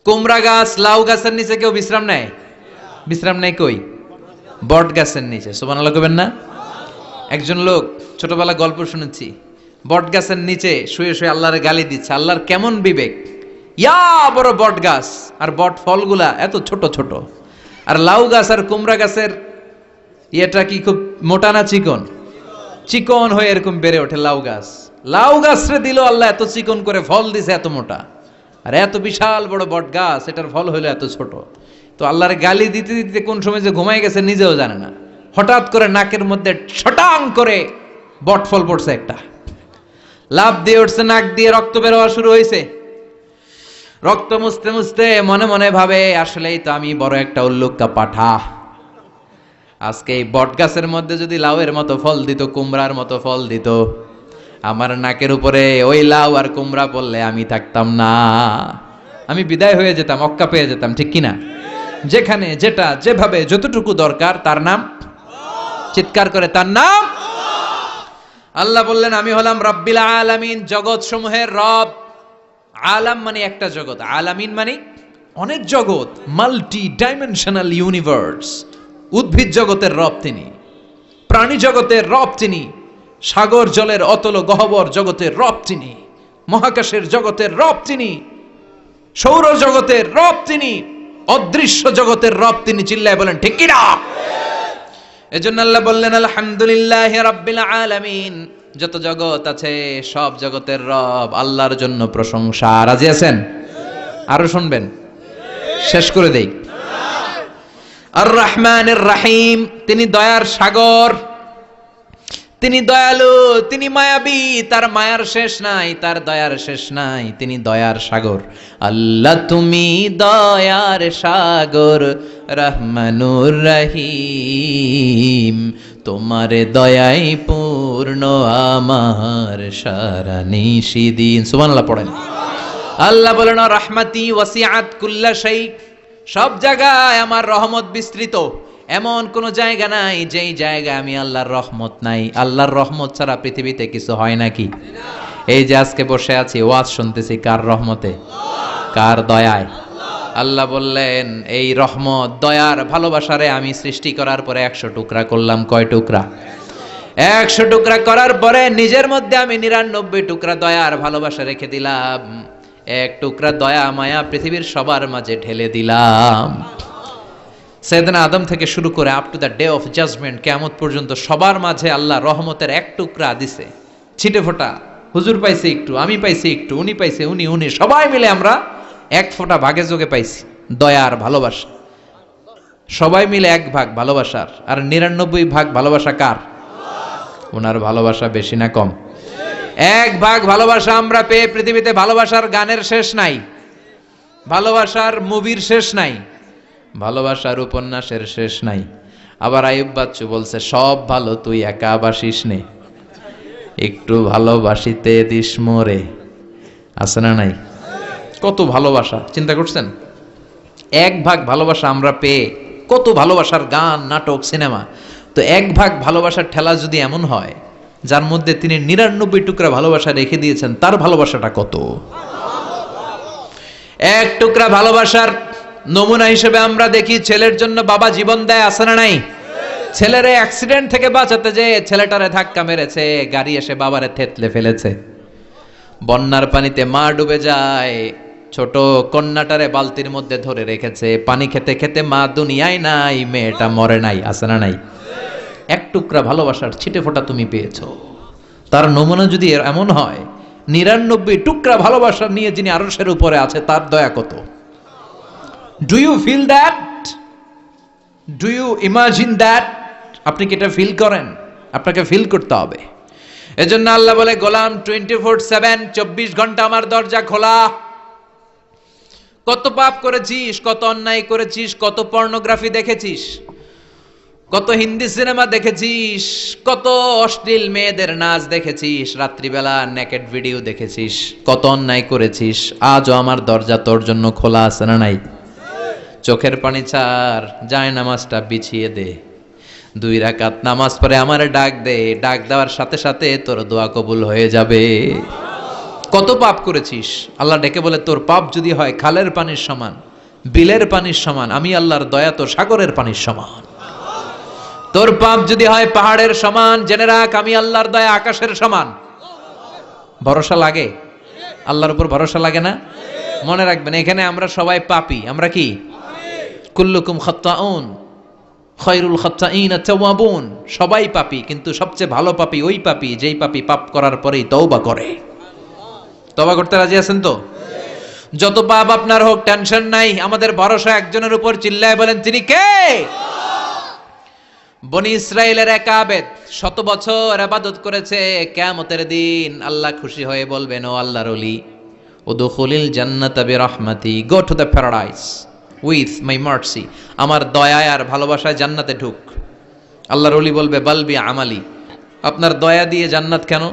কুমড়া গাছ, লাউ গাছের নিচে কেউ বিশ্রাম নেয়? বিশ্রাম নেয় কই? বট গাছের নিচে। সুবহানাল্লাহ কইবেন না? একজন লোক ছোটবেলা গল্প শুনেছি, বট গাছের নিচে শুয়ে শুয়ে আল্লাহর গালি দিচ্ছে। আল্লাহর কেমন বিবেক, ইয়া বড় বট গাছ আর বট ফলগুলা এত ছোট ছোট, আর লাউ গাছ আর কুমড়া গাছের ইয়েটা কি খুব মোটা না চিকন? চিকন হয়ে এরকম বেড়ে ওঠে লাউ গাছ। লাউ গাছরে দিল আল্লাহ এত চিকন করে, ফল দিছে এত মোটা, আর এত বিশাল বড় বট গাছ, এটার ফল হইলো এত ছোট। তো আল্লাহর গালি দিতে দিতে কোন সময় যে ঘুমাই গেছে নিজেও জানে না, হঠাৎ করে নাকের মধ্যে ছটাং করে বট ফল পড়ছে একটা, লাভ দিয়ে উঠছে, নাক দিয়ে রক্ত বের হওয়া শুরু হয়েছে। রক্ত মুছতে মুছতে মনে মনে ভাবে, আসলেই তো আমি বড় একটা উল্লুক্কা পাঠা। আজকে এই বট গাছের মধ্যে যদি লাউয়ের মতো ফল দিত, কুমড়ার মতো ফল দিত, আমার নাকের উপরে ওই লাউ আর কুমড়া পড়লে আমি থাকতাম না, আমি বিদায় হয়ে যেতাম, অক্কা পেয়ে যেতাম, ঠিক কিনা? যেখানে যেটা যেভাবে যতটুকু দরকার তার নাম। চিৎকার করে তার নাম। আল্লাহ বললেন আমি হলাম রব্বিল আলামিন, জগৎ সমূহের রব। আলাম মানে একটা জগৎ, আলামিন মানে অনেক জগৎ, মাল্টি ডাইমেনশনাল ইউনিভার্স। উদ্ভিদ জগতের রব তিনি, প্রাণী জগতের রব তিনি, সাগর জলের অতল গহ্বর জগতের রব তিনি, মহাকাশের জগতের রব তিনি, সৌর জগতের রব তিনি, অদৃশ্য জগতের রব তিনি। চিল্লায় বলেন ঠিক কিনা? এজন্য আল্লাহ বললেন আলহামদুলিল্লাহি রাব্বিল আলামিন, যত জগৎ আছে সব জগতের রব আল্লাহর জন্য প্রশংসা। রাজি আছেন? আরো শুনবেন? শেষ করে দেই। আর রহমানির রহিম, তিনি দয়ার সাগর, তিনি দয়ালু, তিনি মায়াবী, তার মায়ার শেষ নাই, তার দয়ার শেষ নাই, তিনি দয়ার সাগর। আল্লাহ তুমি দয়ার সাগর, রহমানুর রহিম, তোমার দয়াই পূর্ণ আমার সারা নিশিদিন। সুবহানাল্লাহ পড়েন। আল্লাহ বলেন রাহমাতি ওয়াসিআত কুল্লা শাই, সব জায়গায় আমার রহমত বিস্তৃত, এমন কোন জায়গা নাই যেই জায়গায় আমি আল্লাহর রহমত নাই। আল্লাহর রহমত ছাড়া পৃথিবীতে কিছু হয় নাকি? এই যে আজকে বসে আছি ওয়াজ শুনতেছি, কার রহমতে? কার দয়ায়? আল্লাহ বললেন এই রহমত দয়ার ভালোবাসারে আমি সৃষ্টি করার পরে 100 টুকরা করলাম। কয় টুকরা? 100 টুকরা করার পরে নিজের মধ্যে আমি 99 টুকরা দয়ার ভালোবাসা রেখে দিলাম। এক টুকরা দয়া মায়া পৃথিবীর সবার মাঝে ঢেলে দিলাম। সাইয়েদনা আদম থেকে শুরু করে up to the day of judgment, কিয়ামত পর্যন্ত সবার মাঝে আল্লাহ রহমতের এক টুকরা দিছে, ছিটে ফোঁটা। হুজুর পাইছে একটু, আমি পাইছি একটু, উনি পাইছে, উনি সবাই মিলে আমরা এক ফোঁটা ভাগে যোগে পাইছি দয়ার ভালোবাসা। সবাই মিলে এক ভাগ ভালোবাসার, আর 99 ভাগ ভালোবাসা কার? ওনার ভালোবাসা বেশি না কম? এক ভাগ ভালোবাসা আমরা পেয়ে পৃথিবীতে ভালোবাসার গানের শেষ নাই, ভালোবাসার মুভির শেষ নাই, ভালোবাসার উপন্যাসের শেষ নাই। আবার আইয়ুব বাচ্চু বলছে সব ভালো তুই একা বাসিস নে, একটু ভালোবাসিতে দিস মোরে। আছে না নাই? কত ভালোবাসা চিন্তা করছেন? এক ভাগ ভালোবাসা আমরা পেয়ে কত ভালোবাসার গান, নাটক, সিনেমা। তো এক ভাগ ভালোবাসার ঠেলা যদি এমন হয় যার মধ্যে তিনি 99 টুকরা ভালোবাসা রেখে দিয়েছেন, তার ভালোবাসাটা কত? এক টুকরা ভালোবাসার নমুনা হিসেবে আমরা দেখি ছেলের জন্য বাবা জীবন দেয়। আছে না নাই? ছেলেরে অ্যাক্সিডেন্ট থেকে বাঁচাতে যে ছেলেটারে ধাক্কা মেরেছে, গাড়ি এসে বাবারে থেতলে ফেলেছে। বন্যার পানিতে মা ডুবে যায়, ছোট কন্যাটারে বালতির মধ্যে ধরে রেখেছে, পানি খেতে খেতে মা দুনিয়ায় নাই, মেয়েটা মরে নাই। আছে না নাই? এক টুকরা ভালোবাসার ছিটে ফোঁটা তুমি পেয়েছো। তার নমুনা যদি এমন হয়, 99 টুকরা ভালোবাসা নিয়ে যিনি আরশের উপরে আছে, তার দয়া কত? Do you feel that? Do you imagine that? আপনি কি এটা ফিল করেন? আপনাকে ফিল করতে হবে। এজন্য আল্লাহ বলে গোলাম 24/7 24 ঘন্টা আমার দরজা খোলা। কত পাপ করেছিস, কত অন্যায় করেছিস, কত পর্নোগ্রাফি দেখেছিস, কত হিন্দি সিনেমা দেখেছিস, কত অশ্লীল মেয়েদের নাচ দেখেছিস, রাত্রিবেলা নেকেড ভিডিও দেখেছিস, কত অন্যায় করেছিস, আজও আমার দরজা তোর জন্য খোলা। আছে না নাই? চোখের পানি ছাড়, যায় নামাজটা বিছিয়ে দে, 2 রাকাত নামাজ পড়ে আমারে ডাক দে, ডাক দেওয়ার সাথে সাথে তোর দোয়া কবুল হয়ে যাবে। কত পাপ করেছিস, আল্লাহ ডেকে বলে তোর পাপ যদি হয় খালের পানির সমান, বিলের পানির সমান, আমি আল্লাহর দয়া তোর সাগরের পানির সমান। তোর পাপ যদি হয় পাহাড়ের সমান, জেনে রাখ আমি আল্লাহর দয়া আকাশের সমান। ভরসা লাগে? আল্লাহর উপর ভরসা লাগে না? মনে রাখবেন এখানে আমরা সবাই পাপী। আমরা কি? কুল্লুকুম খাত্তাউন খায়রুল খাত্তাইন আত-তাওয়াবুন। সবাই পাপী, কিন্তু সবচেয়ে ভালো পাপী ওই পাপী যেই পাপী পাপ করার পরেই তওবা করে। তওবা করতে রাজি আছেন তো? যত পাপ আপনার হোক টেনশন নাই, আমাদের ভরসা একজনের উপর। চিল্লায় বলেন তিনি কে? বনি ইসরাইলের এক আবেদ 100 বছর ইবাদত করেছে। কিয়ামতের দিন আল্লাহ খুশি হয়ে বলবেন, ও আল্লাহর ওলি, উদখুলিল জান্নাতা বিরহমাতি, go to the paradise with my mercy. আমার দয়ায় আর ভালোবাসায় জান্নাতে ঢুক। আল্লাহর ওলি বলবে, বালবি আমালি, আপনার দয়া দিয়ে জান্নাত কেন?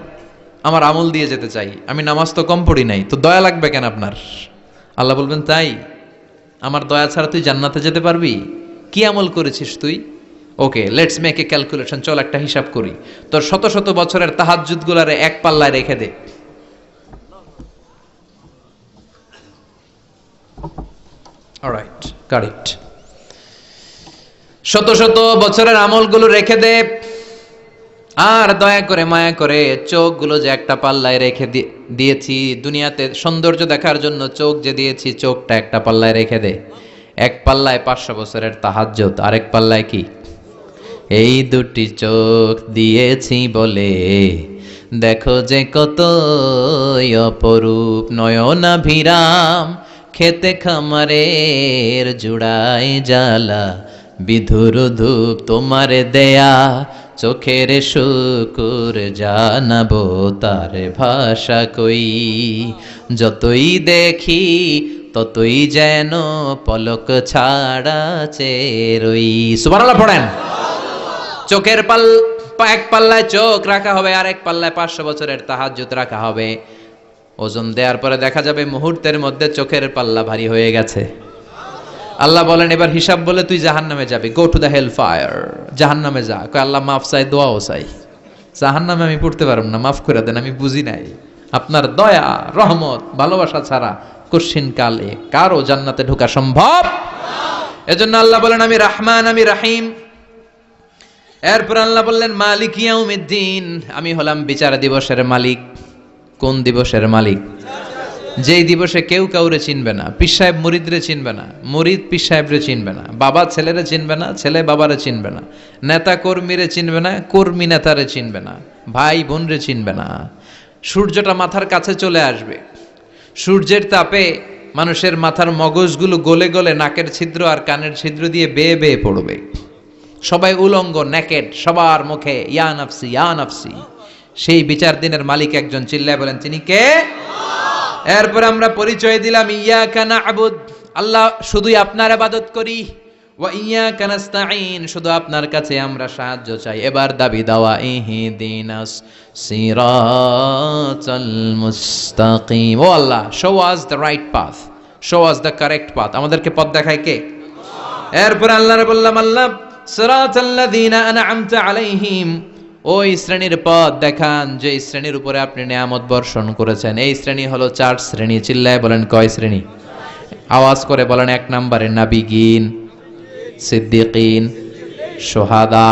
আমার আমল দিয়ে যেতে চাই, আমি নামাজ তো কম পড়ি নাই, তো দয়া লাগবে কেন আপনার? আল্লাহ বলবেন, তাই? আমার দয়া ছাড়া তুই জান্নাতে যেতে পারবি? কি আমল করেছিস তুই? ওকে, লেটস মেক এ ক্যালকুলেশন। চল একটা হিসাব করি। তোর শত শত বছরের তাহাজ্জুদ গুলারে এক পাল্লায় রেখে দে। Alright, correct. শত শত বছরের আমলগুলো রেখে দে, আর দয়া করে মায়া করে চোখগুলো যে একটা পাল্লায় রেখে দিয়েছি, দুনিয়াতে সৌন্দর্য দেখার জন্য চোখ যে দিয়েছি, চোখটা একটা পাল্লায় রেখে দে। এক পাল্লায় 500 বছরের তাহাজ্জুদ, আরেক পাল্লায় কি? এই দুটি চোখ দিয়েছি বলে দেখো যে কত অপরূপ, নয়নাভিরাম খেতে খামারের জুড়াই জ্বালা, বিধুর ধূপ তোমারে দেয়া চোখের শুকুর জানাবো তার ভাষা কই, যতই দেখি ততই যেন পলক ছাড়া চেরই। সুবহানাল্লাহ পড়েন। চোখের এক পাল্লায় চোখ রাখা হবে, আর এক পাল্লায় 500 বছরের তাহাজ্জুদ রাখা হবে। ওজন দেওয়ার পরে দেখা যাবে মুহূর্তের মধ্যে চোখের পাল্লা ভারী হয়ে গেছে। আল্লাহ বলেন, এবার হিসাব বলে তুই জাহান্নামে যাবি, go to the hell fire. জাহান্নামে যা। কয় আল্লাহ মাফ চাই, দোয়াও চাই। জাহান্নামে আমি পড়তে পারব না, মাফ করে দেন, আমি বুঝি নাই। আপনার দয়া রহমত ভালোবাসা ছাড়া কোশ্চিন কালে কারো জান্নাতে ঢোকা সম্ভব? এজন্য আল্লাহ বলেন আমি রহমান, আমি রহিম। এরপর আল্লাহ বললেন মালিক ইয়াউমিদ্দিন, আমি হলাম বিচার দিবসের মালিক। কোন দিবসের মালিক? যেই দিবসে কেউ কাউরে চিনবে না। পীর সাহেব মুরিদরে চিনবে না, মুরিদ পীর সাহেবরে চিনবে না, বাবা ছেলেরে চিনবে না, ছেলে বাবারে চিনবে না, নেতা কর্মীরে চিনবে না, কর্মী নেতারে চিনবে না, ভাই বোনরে চিনবে না। সূর্যটা মাথার কাছে চলে আসবে, সূর্যের তাপে মানুষের মাথার মগজগুলো গলে গলে নাকের ছিদ্র আর কানের ছিদ্র দিয়ে বেয়ে বেয়ে পড়বে। সবাই উলঙ্গ, নেকেড, সবার মুখে ইয়া নাফসি ইয়া নাফসি। সেই বিচার দিনের মালিক একজন, চিল্লায় বলেন তিনি কে? এরপর আমরা পরিচয় দিলাম ইয়াকা না'বুদ, আল্লাহ শুধুই আপনার ইবাদত করি, ওয়া ইয়াকা নাস্তাঈন, শুধু আপনার কাছে আমরা সাহায্য চাই। এবার দাবি দাওয়া ইহদিনাস সিরাতাল মুস্তাকিম, O Allah show us the right path, show us the correct path. আমাদেরকে পথ দেখায় কে? এরপর আল্লাহরে বললাম আল্লাহ সিরাতাল্লাযীনা আন'আমতা আলাইহিম, ওই শ্রেণীর পথ দেখান যে শ্রেণীর উপরে আপনি নিয়ামত বর্ষণ করেছেন। এই শ্রেণী হলো 4 শ্রেণী। চিল্লায় বলেন কয় শ্রেণী? আওয়াজ করে বলেন। 1 নম্বরে নাবিগিন, সিদ্দিকিন, শুহাদা,